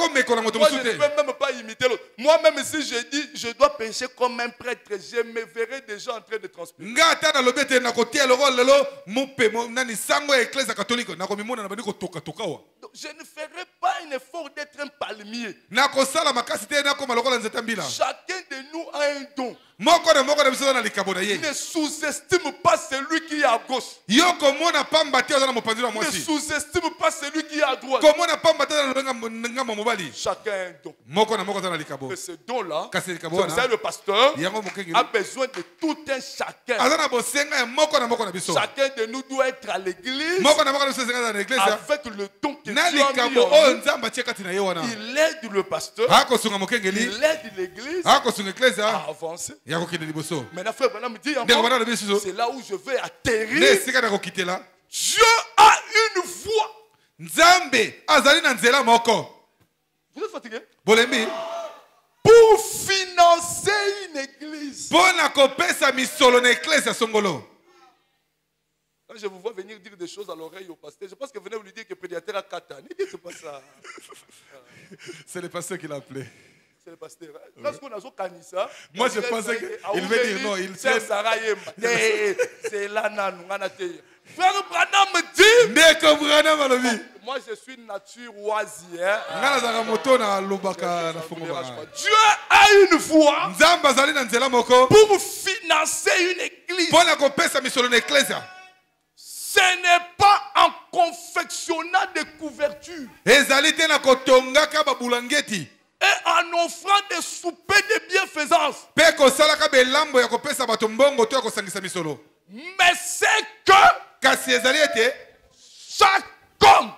je ne peux même pas imiter l'autre. Moi-même, si je dis, je dois prêcher comme un prêtre, je me verrai déjà en train de transpirer. Je ne ferai pas un effort d'être un palmier. Chacun de nous a un don. Ne sous-estime pas celui qui est à gauche. Ne sous-estime pas celui qui est à droite. Chacun a un don. Et ce don-là, le pasteur a besoin de tout un chacun. Chacun de nous doit être à l'église avec le don que Dieu a mis en lui. Il aide le pasteur, il aide l'église à avancer. Maintenant, frère Branham me dit encore, c'est là où je vais atterrir. Dieu a une voie. Vous êtes fatigué? Pour financer une église. Quand je vous vois venir dire des choses à l'oreille au pasteur, je pense que venez vous lui dire que le pédiatre a 4 ans. Ne dites pas ça. C'est le pasteur qui l'a appelé. C'est le pasteur. Lorsqu'on a son canissa, moi je pensais qu'il veut dire non, il sait. C'est là, frère Branham me dit, moi je suis nature oisière. Dieu a une voie pour financer une église. Ce n'est pas en confectionnant des couvertures et en offrant des soupers de bienfaisance. Mais c'est que chaque homme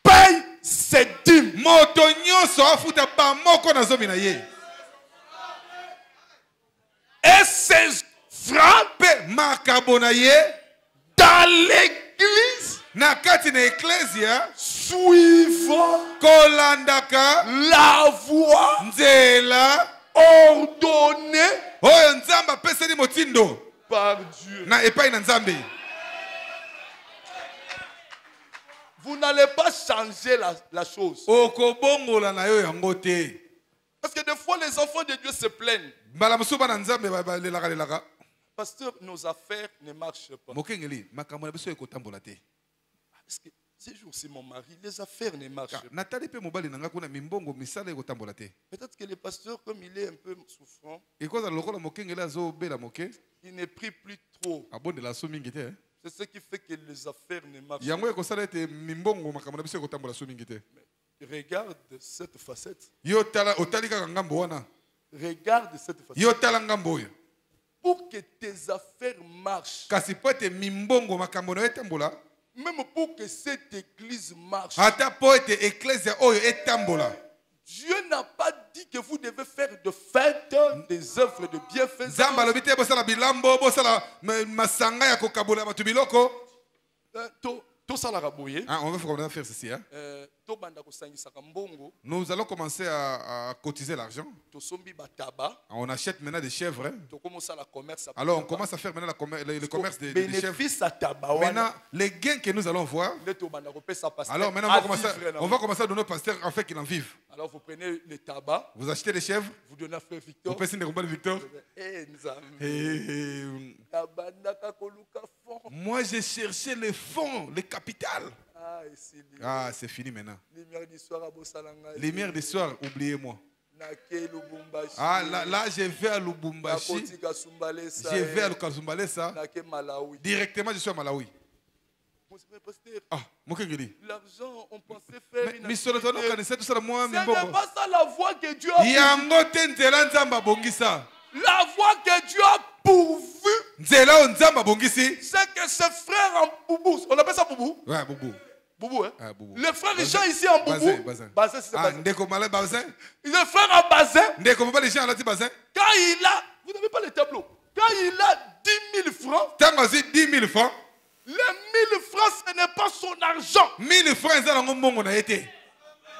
paye ses dîmes. Et ses frappes dans l'église suivant kolandaka la voie nzela ordonnée oyo nzambe apeseli motindo par Dieu. na epai na nzambe. Vous n'allez pas changer la chose. Okobongola na yo yango te. Parce que des fois les enfants de Dieu se plaignent. Mbala musuba na nzambe balelaka lelaka. Pasteur, nos affaires ne marchent pas. Mokengeli makambo na biso ekotambola te. Parce que ces jours-ci, mon mari, les affaires ne marchent pas. Natali pe mobali nanga kuna mimbongo misala ekotambola te. Peut-être que le pasteur, comme il est un peu souffrant, Ekoza lokola mokengeli azobela moke. il ne prie plus trop. Abondela so mingi te. C'est ce qui fait que les affaires ne marchent pas. Yango ekosala ete mimbongo makambo na biso ekotambola so mingi te. Regarde cette facette. Yo tala otali kaka ngambo wana. Regarde cette facette. Yo tala ngambo oyo. Pour que tes affaires marchent, Kasi po ete mimbongo makambo na etambola. même pour que cette église marche, Ata po ete ecclesia oyo etambola. Dieu n'a pas dit que vous devez faire de fêtes, des œuvres de bienfaisance. Nzambe alobi te bosala bilambo, bosala masanga ya kokabola batu biloko. On va faire ceci. Hein? Nous allons commencer à cotiser l'argent. On achète maintenant des chèvres. Hein? Alors on commence à faire maintenant le commerce des chèvres. Maintenant, les gains que nous allons voir. Alors maintenant, on va commencer à donner au pasteur en fait qu'il en vive. Alors vous prenez le tabac. Vous achetez les chèvres. Vous donnez à Frère Victor. Vous passez des combats de Victor. Moi j'ai cherché les fonds, les capitales. Ah, c'est fini maintenant. Lumière du soir, oubliez-moi. Ah, là, je vais à Lubumbashi. Je vais à Kasumbalesa. Directement, je suis à Malawi. Ah, l'argent, on pensait faire mais ce n'est pas ça la voie que Dieu a pourvu. La voie que Dieu a pourvu, c'est que ses frères en boubou, on appelle ça boubou? Ouais, boubou. Boubou, hein? Ah, boubou. Les frères Richard ici en boubou. Bazin, c'est bazin. Bazin. Les frères en bazin. Quand il a, vous n'avez pas le tableau. Quand il a 10 000 francs. Tant que 10 000 francs. Les 1 000 francs, ce n'est pas son argent. 1 000 francs, c'est un bon on a été.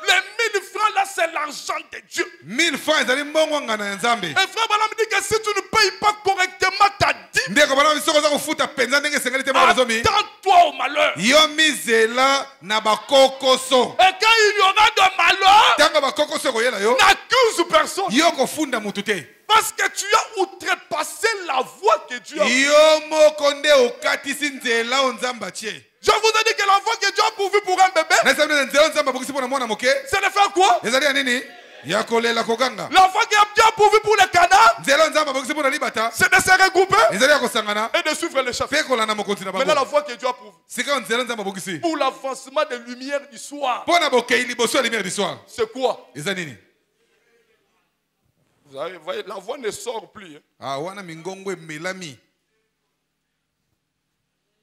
Les 1 000 francs là, c'est l'argent de Dieu. 1 000 francs, c'est un bon on a un Zambé. Et frère Balam dit que si tu ne payes pas correctement ta dîme, attends-toi au malheur. Et quand il y aura de malheur, n'accuse personne. Parce que tu as outrepassé la voie que Dieu a. Je vous ai dit que la voie que Dieu a pourvue pour un bébé, c'est de faire quoi? La voie que Dieu a pourvue pour les canards, c'est de se regrouper et de suivre le chef. Maintenant la voie que Dieu a pourvue pour l'avancement des lumières du soir, c'est quoi? Vous voyez, la voix ne sort plus. Ah, wana mingongo melami.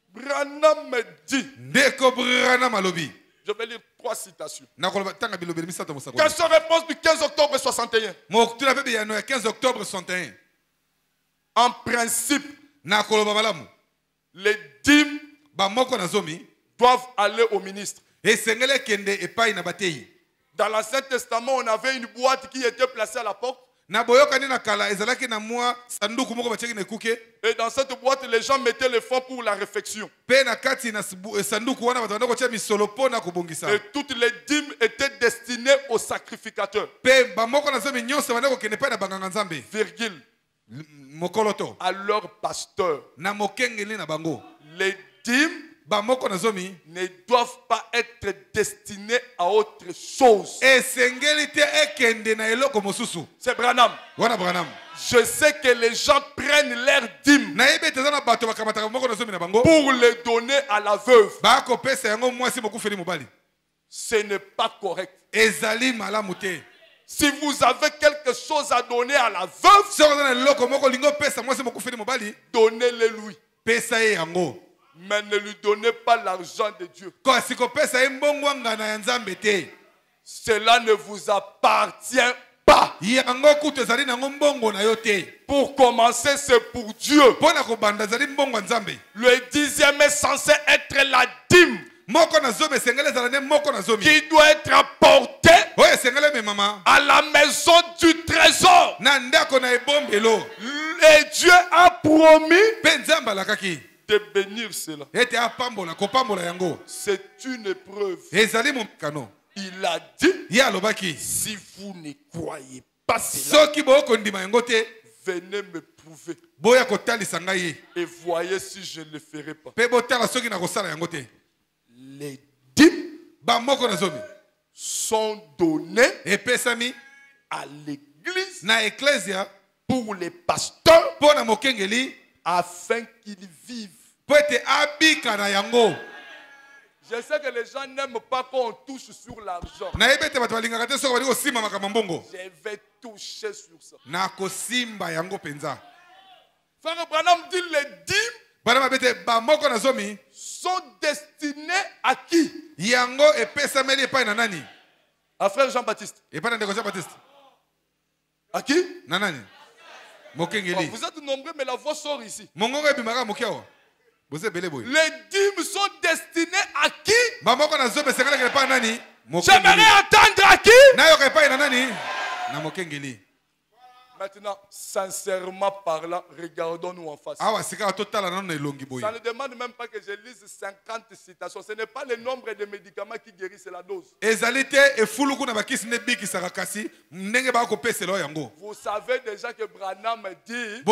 Branham me dit. Ndeko Branham alobi. Je vais lire 3 citations. Question réponse du 15 octobre 61. 15 octobre 61. En principe, les dîmes doivent aller au ministre. Dans l'Ancien Testament, on avait une boîte qui était placée à la porte. Et dans cette boîte, les gens mettaient les fonds pour la réfection. Et toutes les dîmes étaient destinées aux sacrificateurs. Virgule. À leur pasteur. Les dîmes ne doivent pas être destinés à autre chose. C'est Branham. Je sais que les gens prennent leurs dîmes pour les donner à la veuve. Ce n'est pas correct. Si vous avez quelque chose à donner à la veuve, donnez-le lui. Mais ne lui donnez pas l'argent de Dieu. Cela ne vous appartient pas. Pour commencer, c'est pour Dieu. Le 10e est censé être la dîme. qui doit être apporté à la maison du trésor. Et Dieu a promis de bénir cela. C'est une épreuve. Il a dit, si vous ne croyez pas cela, venez me prouver et voyez si je ne le ferai pas. Les dîmes sont donnés à l'église pour les pasteurs afin qu'ils vivent. Je sais que les gens n'aiment pas qu'on touche sur l'argent. Je vais toucher sur ça. Frère Branham dit les dîmes sont destinés à qui? À frère Jean-Baptiste. À qui? Oh, vous êtes nombreux, mais la voix sort ici. Les dîmes sont destinés à qui? J'aimerais entendre à qui? Maintenant, sincèrement parlant, regardons-nous en face. Ça ne demande même pas que je lise 50 citations. Ce n'est pas le nombre de médicaments qui guérissent, c'est la dose. Vous savez déjà que Branham dit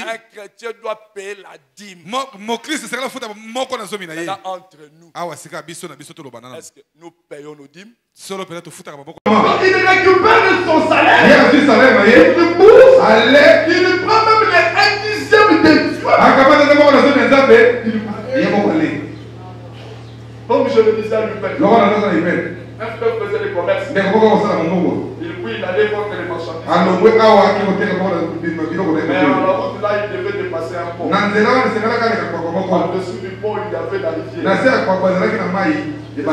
un chrétien doit payer la dîme. Maintenant, entre nous, est-ce que nous payons nos dîmes? Il récupère son salaire. Il bourse. Il prend même les 1/10 de comme je le disais à lui-même. Un peuple faisait des commerces. Il allait vendre les marchandises. Mais à la route là, il devait dépasser un pont. En-dessous du pont, il y avait la rivière. Je sais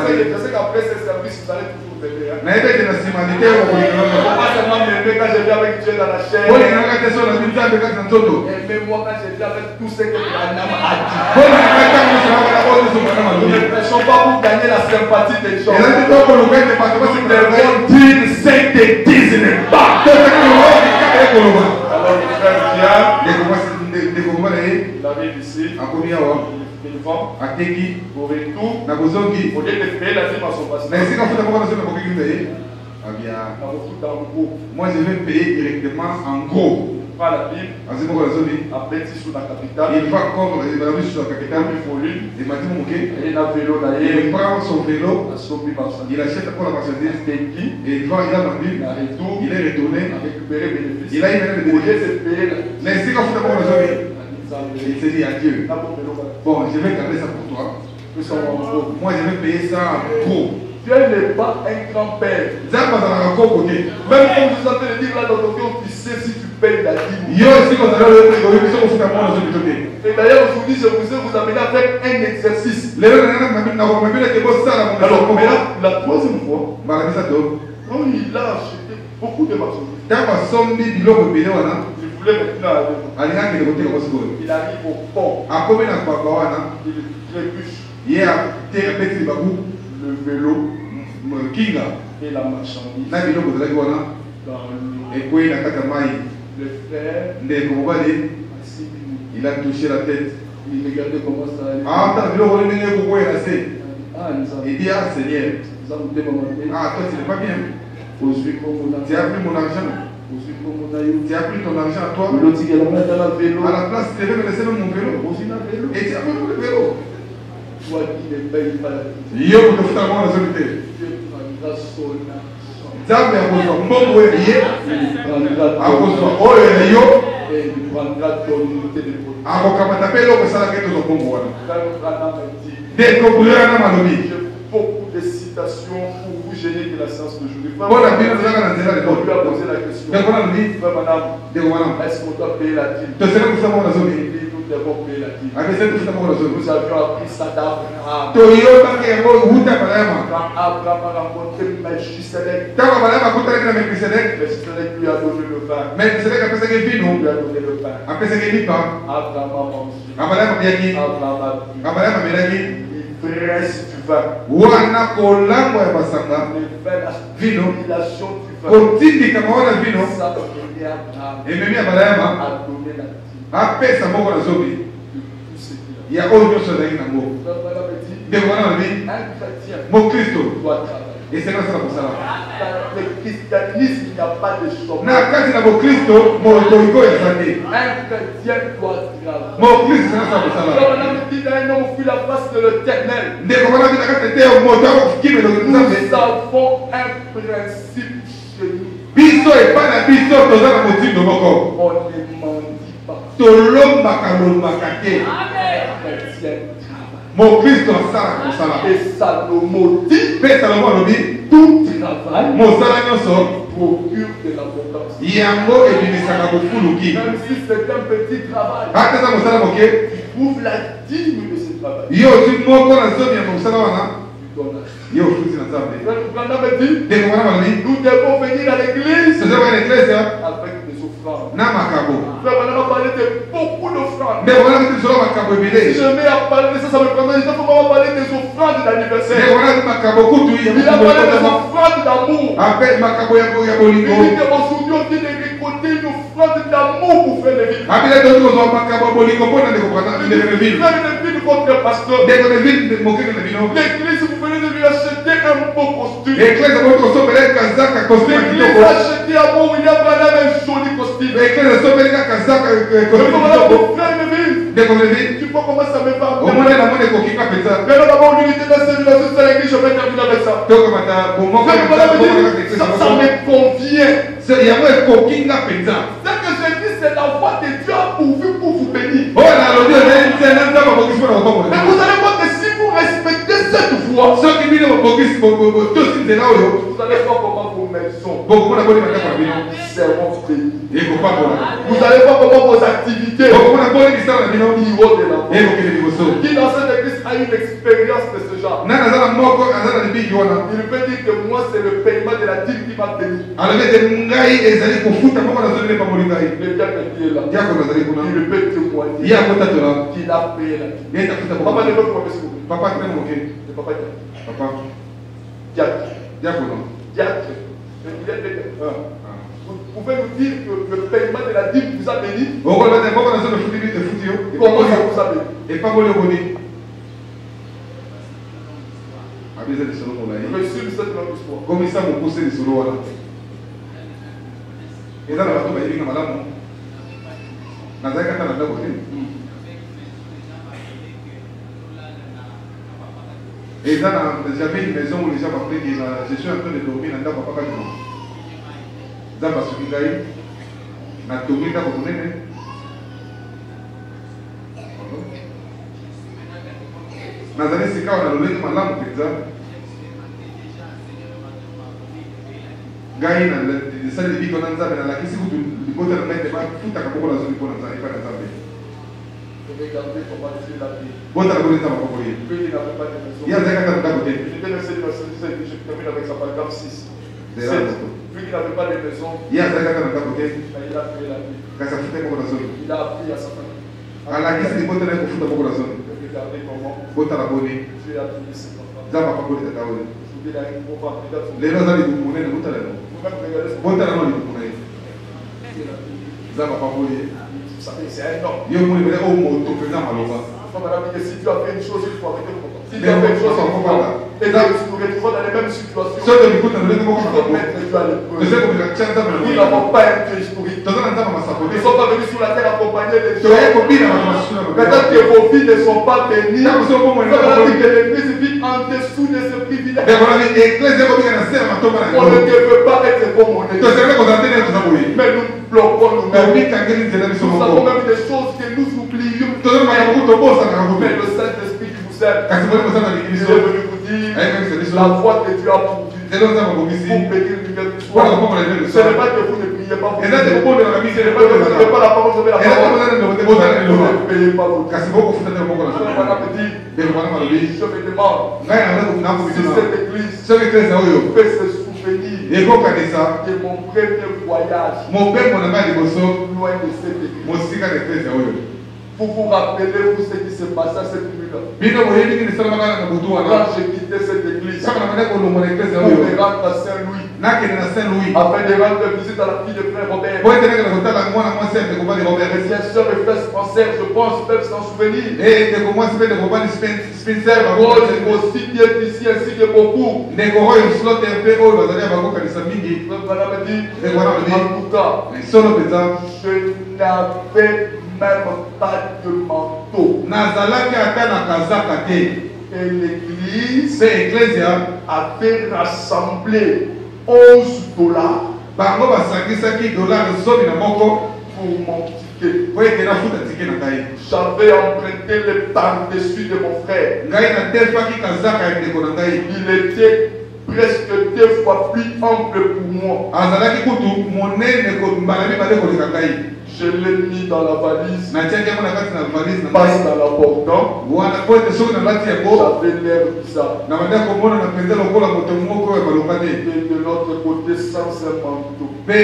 qu'après ces services, vous allez toujours m'aider. Pas seulement m'aider quand je viens avec Dieu dans la chair. Aimez-moi quand je viens avec tout ce que Branham a dit. Nous ne prêchons pas pour gagner la sympathie des gens. Nous devons dire ce que disent les bas. Alors, le frère vient. Il arrive ici. Il vend. Au retour, au lieu de payer la dîme à son pasteur, moi je vais payer directement en gros. Pas la Bible, après sur la capitale, il va encore sur la capitale, il m'a dit il prend son vélo, il achète encore la marchandise, et il va il a vendu, il est retourné, il a eu le bénéfice. Mais c'est comme ça il s'est dit adieu. Bon, je vais garder ça pour toi. Moi je vais payer ça en gros. Dieu n'est pas un grand-père. Même comme vous êtes en train de dire là dans ton cœur, tu sais si tu payes la dîme. Et d'ailleurs, aujourd'hui, je vous ai amené à faire un exercice. Alors, la troisième fois, quand il a acheté beaucoup de marchandises, il voulait maintenant aller. Il arrive au port. Il trébuche. Le vélo et la marchandise. Le frère, il a touché la tête. il regardait comment ça allait. Il dit, ah Seigneur, ah toi tu n'es pas bien. Tu as pris mon argent. Tu as pris ton argent à toi. À la place, tu devais me laisser mon vélo. Et tu as pris le vélo. Toi qui ne payes pas la vie. Dieu prendra son Nzambe akozwa mbongo oyo ye akozwa oyo yo akokamata mpe eloko esalaka etozwa mbongo wana découvrir na malobi. Beaucoup de citations pour vous gêner de la séance d'aujourd'hui. On lui a posé la question. Est-ce qu'on doit payer la dîme? Nous devons payer la dîme. Nous avions appris ça d'Abraham. Quand Abraham a rencontré Melchisedec, Melchisedec lui a donné le vin. Lui a donné le vin. Abraham a mangé. Abraham a bu. Il l'ivresse du vin. Wana kolango ya basanga. Vino. Kotindika maona vino. Ememi Abraham apesa moko na zobi. Ya oyo nyonso ezali nango. Ndeko wana balobi mo Kristo esengeli asala kosala. Le christianisme, il n'y a pas de chômage. Na kati na bokristo moto iko eza te. Un chrétien doit travailler. Mo Kristo esengeli asala kosala. On a dit d'un homme fuit la face de l'Éternel. Ndeko wana bina kati te moto akokimela nzambe. Nous avons un principe chez nous. Biso epa na biso toza na motindo moko. On ne mendie pas. Tolombaka lombaka te. Chrétien. Mon Christ en sala kosala. Et Salomon dit, Salomon alobi, tout travail, mon sala nyonso procure de l'abondance. Yango ebimisaka bofuluki. Même si c'est un petit travail. Ata za mosala moke, tu trouves la dîme de ce travail. Yo tu moko na zomi ya mosala wana. Yo futi na nzambe. Nous devons venir à l'église. Avec des offrandes. Na makabo. On va parler de beaucoup d'offrandes. Si je mets à parler de ça, ça me prendra du temps. On va parler des offrandes d'anniversaire. Il a parlé des offrandes d'amour. Aujourd'hui, on dit de récolter une offrande d'amour pour faire les villes. Faire une ville contre le pasteur. L'église, vous venez de lui acheter un beau costume. L'église a acheté à mon William Branham un joli costume. Tu vois comment ça me va. Mais d'abord, l'unité de la civilisation, c'est l'église, je vais terminer avec ça. Ça me convient. C'est que je dis, c'est la voix de Dieu pourvu pour vous bénir. Mais vous allez voir que si vous respectez cette voix, vous allez voir comment vos maisons seront bénies. Vous allez voir comment vos activités iront de l'avant. Qui dans cette église a une expérience de ce genre? Il peut dire que moi c'est le paiement de la dîme qui m'a béni. Le bien que Dieu est là. Il peut témoigner qu'il a payé la dîme. Papa ne veut pas me souvenir. Papa est papa. Vous pouvez nous dire que le paiement de la dîme vous a béni? Comment ça vous a béni? Et pas vous le béni. Reçu cette même histoire. Comme ça, vous poussez les solos. Et là, la bateau va y venir, madame. Et là, j'avais une maison où les gens m'appelaient, je suis en train de dormir dans le papa. Zamba Sukigai, na Tomika Bokunene. Nazare Sika, on a le lait malam pizza. Gai, na le salle de Biko Nanza, mais la question du côté de la main, tout à Kapola Zoni pour Nanza, et pas Nanza. Bon, t'as la bonne état, il y a des gars qui ont été. Je termine avec sa paragraphe 6. Vu qu'il n'avait pas de maison, il a payé la vie. Il a appris à sa famille. Regardez comment Dieu a béni cet enfant. C'est un homme. Si tu as fait une chose, il faut arrêter de comprendre. Si tu as fait une chose, il faut pas. Et là, nous nous retrouvons dans les mêmes situations. Il faut mettre Dieu à l'épreuve. Nous n'avons pas un Dieu historique. Ils ne sont pas venus sur la terre accompagnés de Dieu. Peut-être que vos vies ne sont pas bénies. Peut-être que l'église vit en dessous de ce privilège. On ne veut pas être comme on est. Mais nous bloquons nous-mêmes. Nous avons même des choses que nous oublions. Mais le Saint-Esprit qui vous aime, il est venu vous dire la voix que Dieu a pourvue pour bénir l'univers du soir. Ce n'est pas que vous ne priez pas, ce n'est pas que vous ne priez pas la parole, vous avez la parole. Vous ne payez pas votre je me demande si cette église peut se souvenir de mon premier voyage loin de cette église. Vous vous rappelez vous ce qui s'est passé à cette nuit-là. Quand j'ai quitté cette église pour me rendre à Saint-Louis, afin de rendre visite à la fille de frère Robert. Les sœurs et frères Spencer, je pense, peuvent s'en souvenir. Paul aussi qui est ici, ainsi que beaucoup. Je n'avais même pas de manteau. Et l'église avait rassemblé $11 pour mon ticket. J'avais emprunté le par-dessus de mon frère. Il était presque 2 fois plus ample pour moi. Je l'ai mis dans la valise. Pas dans l'important. J'avais l'air bizarre. Et de l'autre côté, sans un manteau. Mais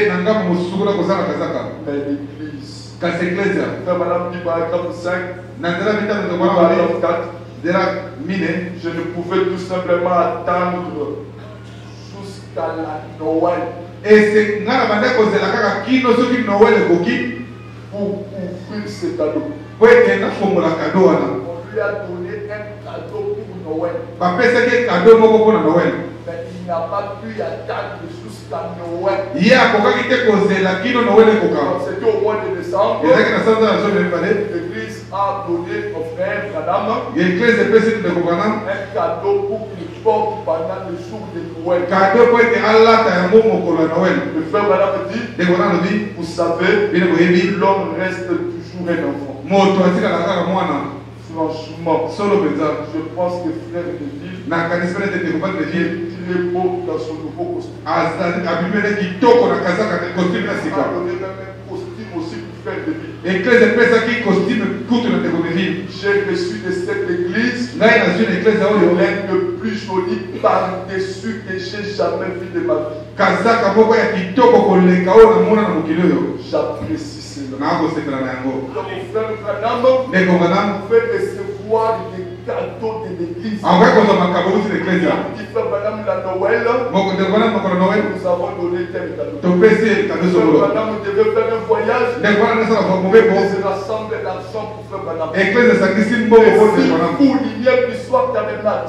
l'église. Frère Madame dit paragraphe 5. Paragraphe 4. Je ne pouvais tout simplement attendre jusqu'à la Noël. Et c'est pour ouvrir ce cadeau. On lui a donné un cadeau pour Noël. Mais il n'a pas pu attendre jusqu'à Noël. C'était au mois de décembre. L'église a donné au frère Branham un cadeau pour qu'il porte pendant le jour de Noël. Le frère Branham dit, vous savez, l'homme reste toujours un enfant. Franchement, je pense que frère Neville, il est beau dans son nouveau costume. Il a donné même un costume aussi pour frère Neville. J'ai reçu de cette église l'un des plus jolis par-dessus que j'ai jamais vu de ma vie. J'apprécie cela. Donc, frère Branham fait recevoir des cadeaux de l'église. Frère Branham, la Noël, nous avons donné tel cadeau. Frère Branham devait faire un voyage. Il se rassemble l'argent pour Frère Branham. Et si pour l'hiver du soir tabernacle,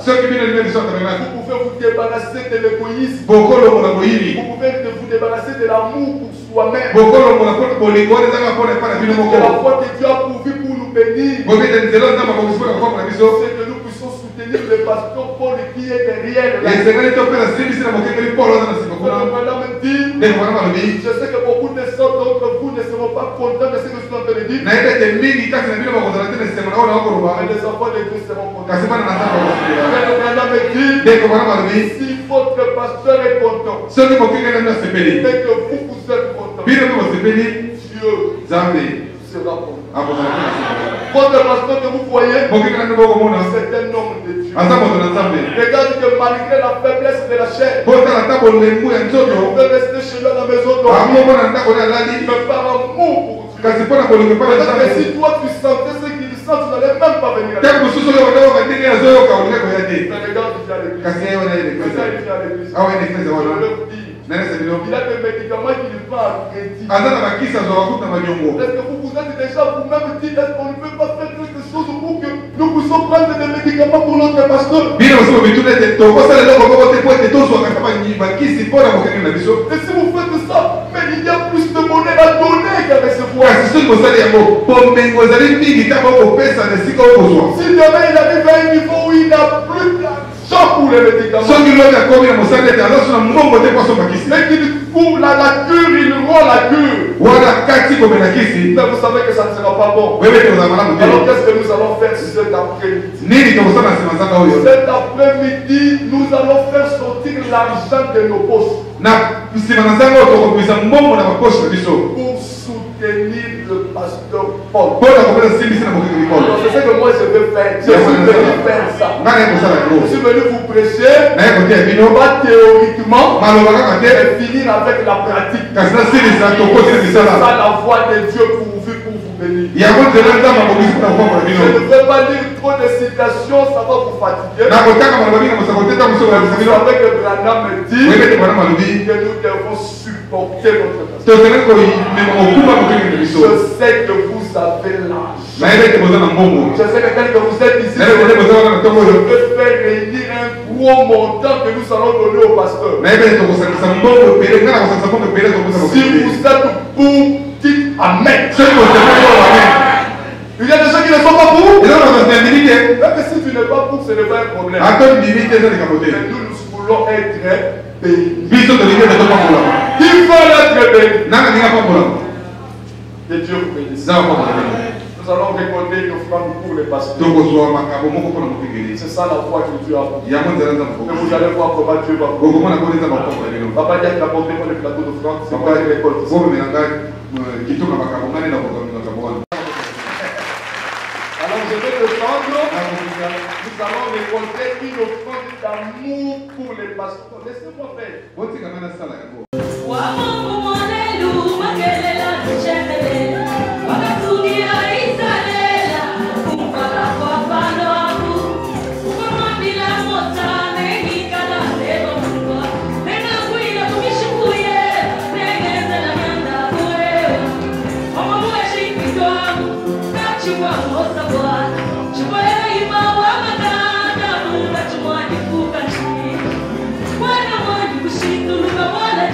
vous pouvez vous débarrasser de l'égoïsme. Vous pouvez vous débarrasser de l'amour pour soi-même. De la foi que Dieu a pourvu pour nous bénir. C'est que nous puissions soutenir le pasteur Paul qui est derrière. Je sais que beaucoup de d'entre vous ne seront pas contents de ce que je suis en train de dire. Mais les enfants de Dieu seront contents. Si votre pasteur est content, c'est que vous êtes content, Dieu sera content. Votre pasteur que vous voyez, c'est un homme de Dieu. Regarde que malgré la faiblesse de la chair, vous pouvez rester chez lui à la maison dormir, mais par amour pour Dieu. Mais si toi tu sentais ce qu'il sent, tu n'allais même pas venir à l'église. Mais regarde, il vient à l'église. Je veux vous dire, il a des médicaments qu'il va à crédit. Est-ce que vous vous êtes déjà vous-même dit, est-ce qu'on ne peut pas faire quelque chose pour que nous puissions prendre des médicaments pour notre pasteur? Et si vous faites ça, mais il y a plus de monnaie à donner qu'à recevoir. Si demain il arrive à un niveau où il n'a plus d'argent pour les médicaments, mais qu'il pour la cure, il rend la cure. Mais vous savez que ça ne sera pas bon. Alors qu'est-ce que nous allons faire cet après-midi? Cet après-midi, nous allons faire sortir l'argent de nos poches pour soutenir le pasteur Paul. C'est ce que moi je vais faire. Je suis venu faire ça. Je suis venu vous prêcher, pas théoriquement, et finir avec la pratique. C'est ça la voix de Dieu pour vous bénir. Je ne veux pas lire trop de citations, ça va vous fatiguer. Vous savez que Branham me dit que nous devons supporter notre pasteur. Je sais que vous avez l'âge. Je sais que tel que vous êtes ici, je peux faire réunir un gros montant que nous allons donner au pasteur. Si vous êtes pour, dites Amen. Il y a des gens qui ne sont pas pour. Même si tu n'es pas pour, ce n'est pas un problème. Mais nous voulons être bénis. Il faut être bénis. Que Dieu vous bénisse. Nous allons récolter une offrande pour les pasteurs. C'est ça la foi que Dieu a pour vous. Et vous allez voir comment Dieu va vous. Papa dit qu'il a porté pour les plateaux d'offrande. C'est pas une récolte. Alors je vais le prendre. Nous allons récolter une offrande d'amour pour les pasteurs. Laissez-moi faire. Bwana mwanyi kushinduluka mwana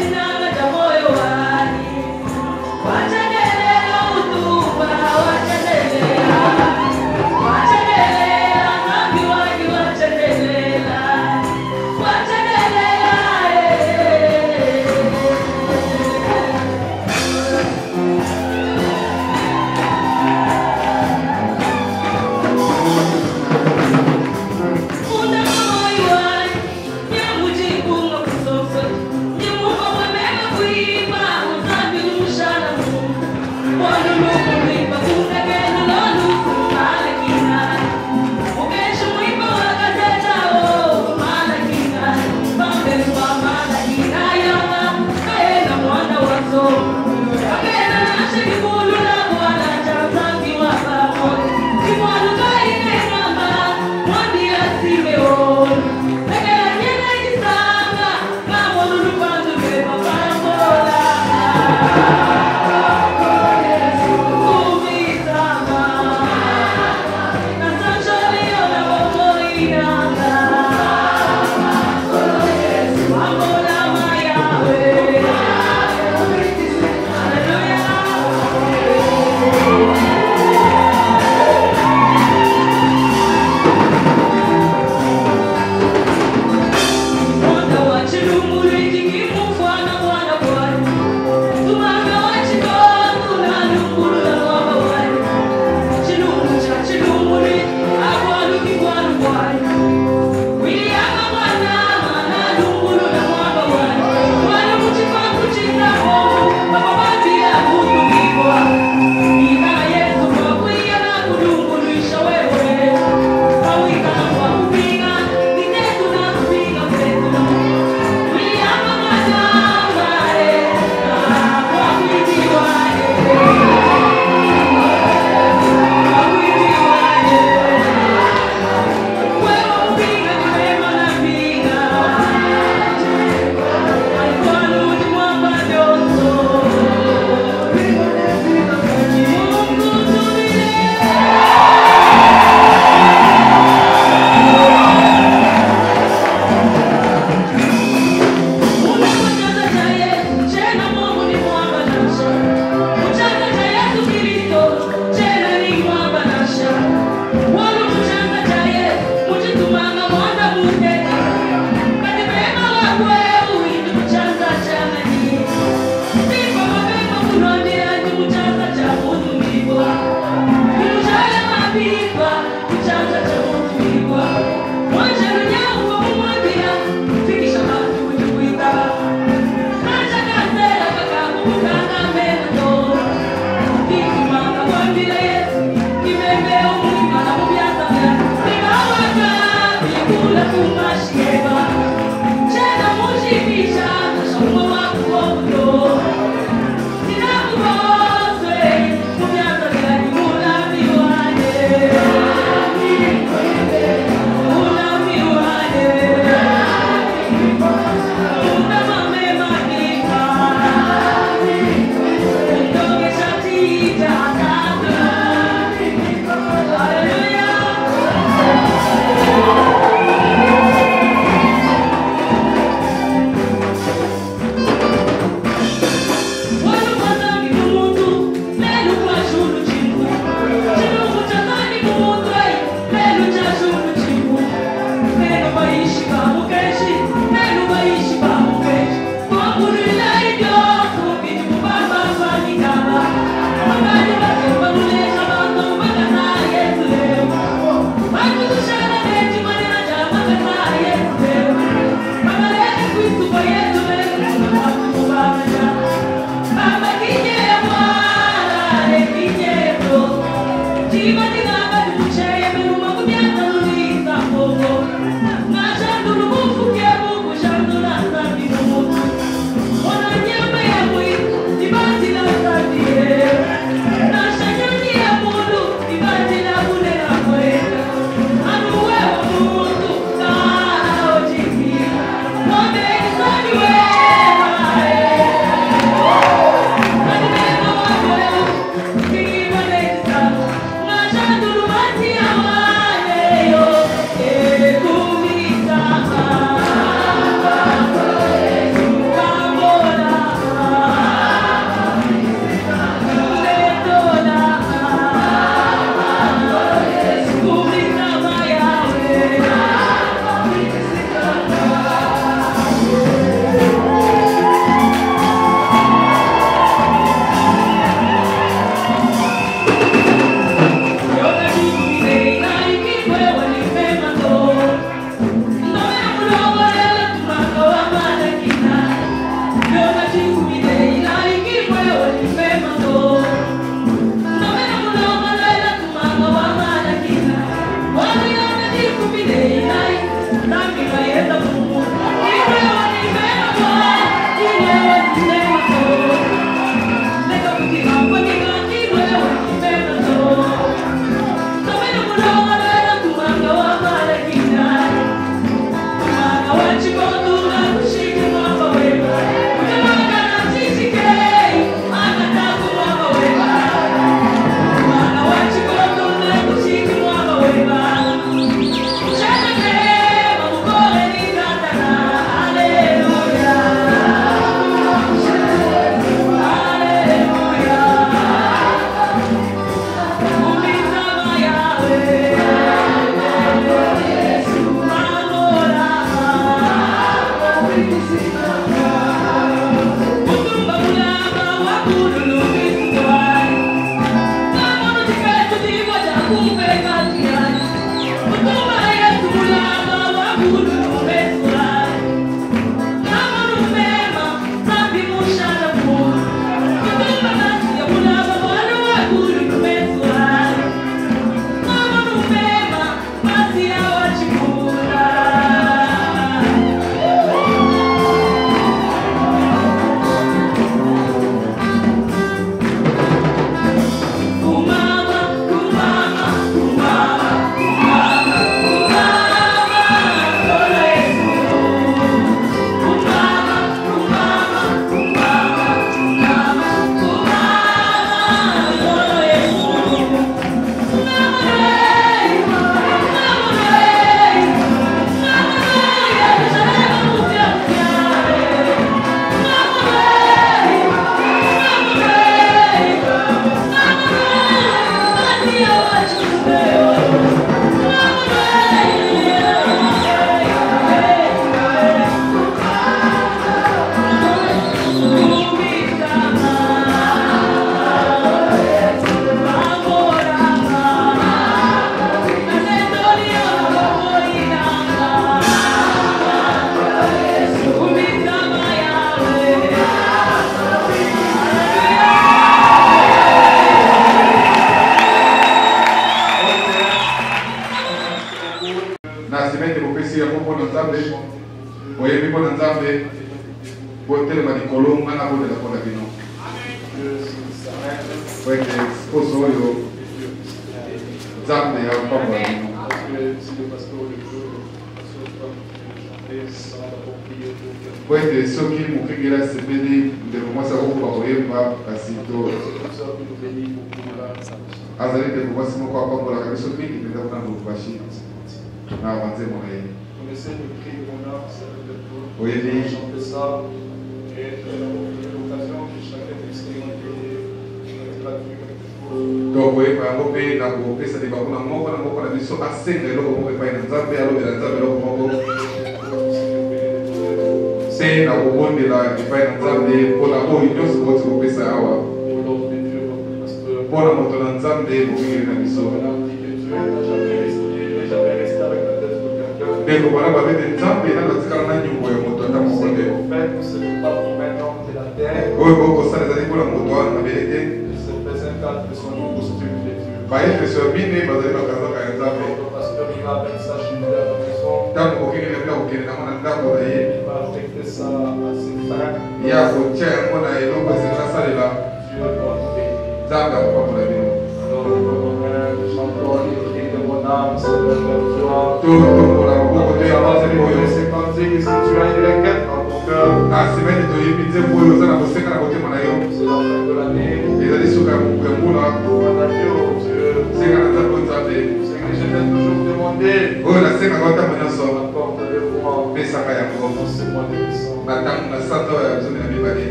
Ecco, guarda, avete zampe e andate a scalare una nyungo e molto andiamo con te. pas pour maintenant de la terre. Oh, bon, ça, les années pour la moto, la vérité. C'est présent que son costume de Dieu. Bah, il fait ce mini, bah, vous allez pas casser quand il a fait. Le pasteur il va avec sa chez lui à la maison. Tant que vous avez là, vous avez là, on a là, vous avez. Il va affecter ça à ses frères. Il y a un tiers, on a une autre, c'est ça, là. Dieu doit nous bénir. Ça, on a pas pour la vie. Alors, le chanteur, il est de mon âme, c'est le cœur de toi. Tout, pour la beaucoup de gens, c'est pour eux. C'est comme si tu as une requête dans ton cœur. Ah, c'est bien, tu es mis pour eux, ça, on a bossé quand on a voté mon aïe. C'est la fin de l'année. Les années sous la moule, là. On a dit, oh Dieu, C'est quand on a bonne santé. c'est que je t'ai toujours demandé. Oh, la scène, on a bonne santé. Accorde-le-moi Mais ça va y avoir. dans ce mois de décembre. Maintenant, on a 100 ans, il y a besoin de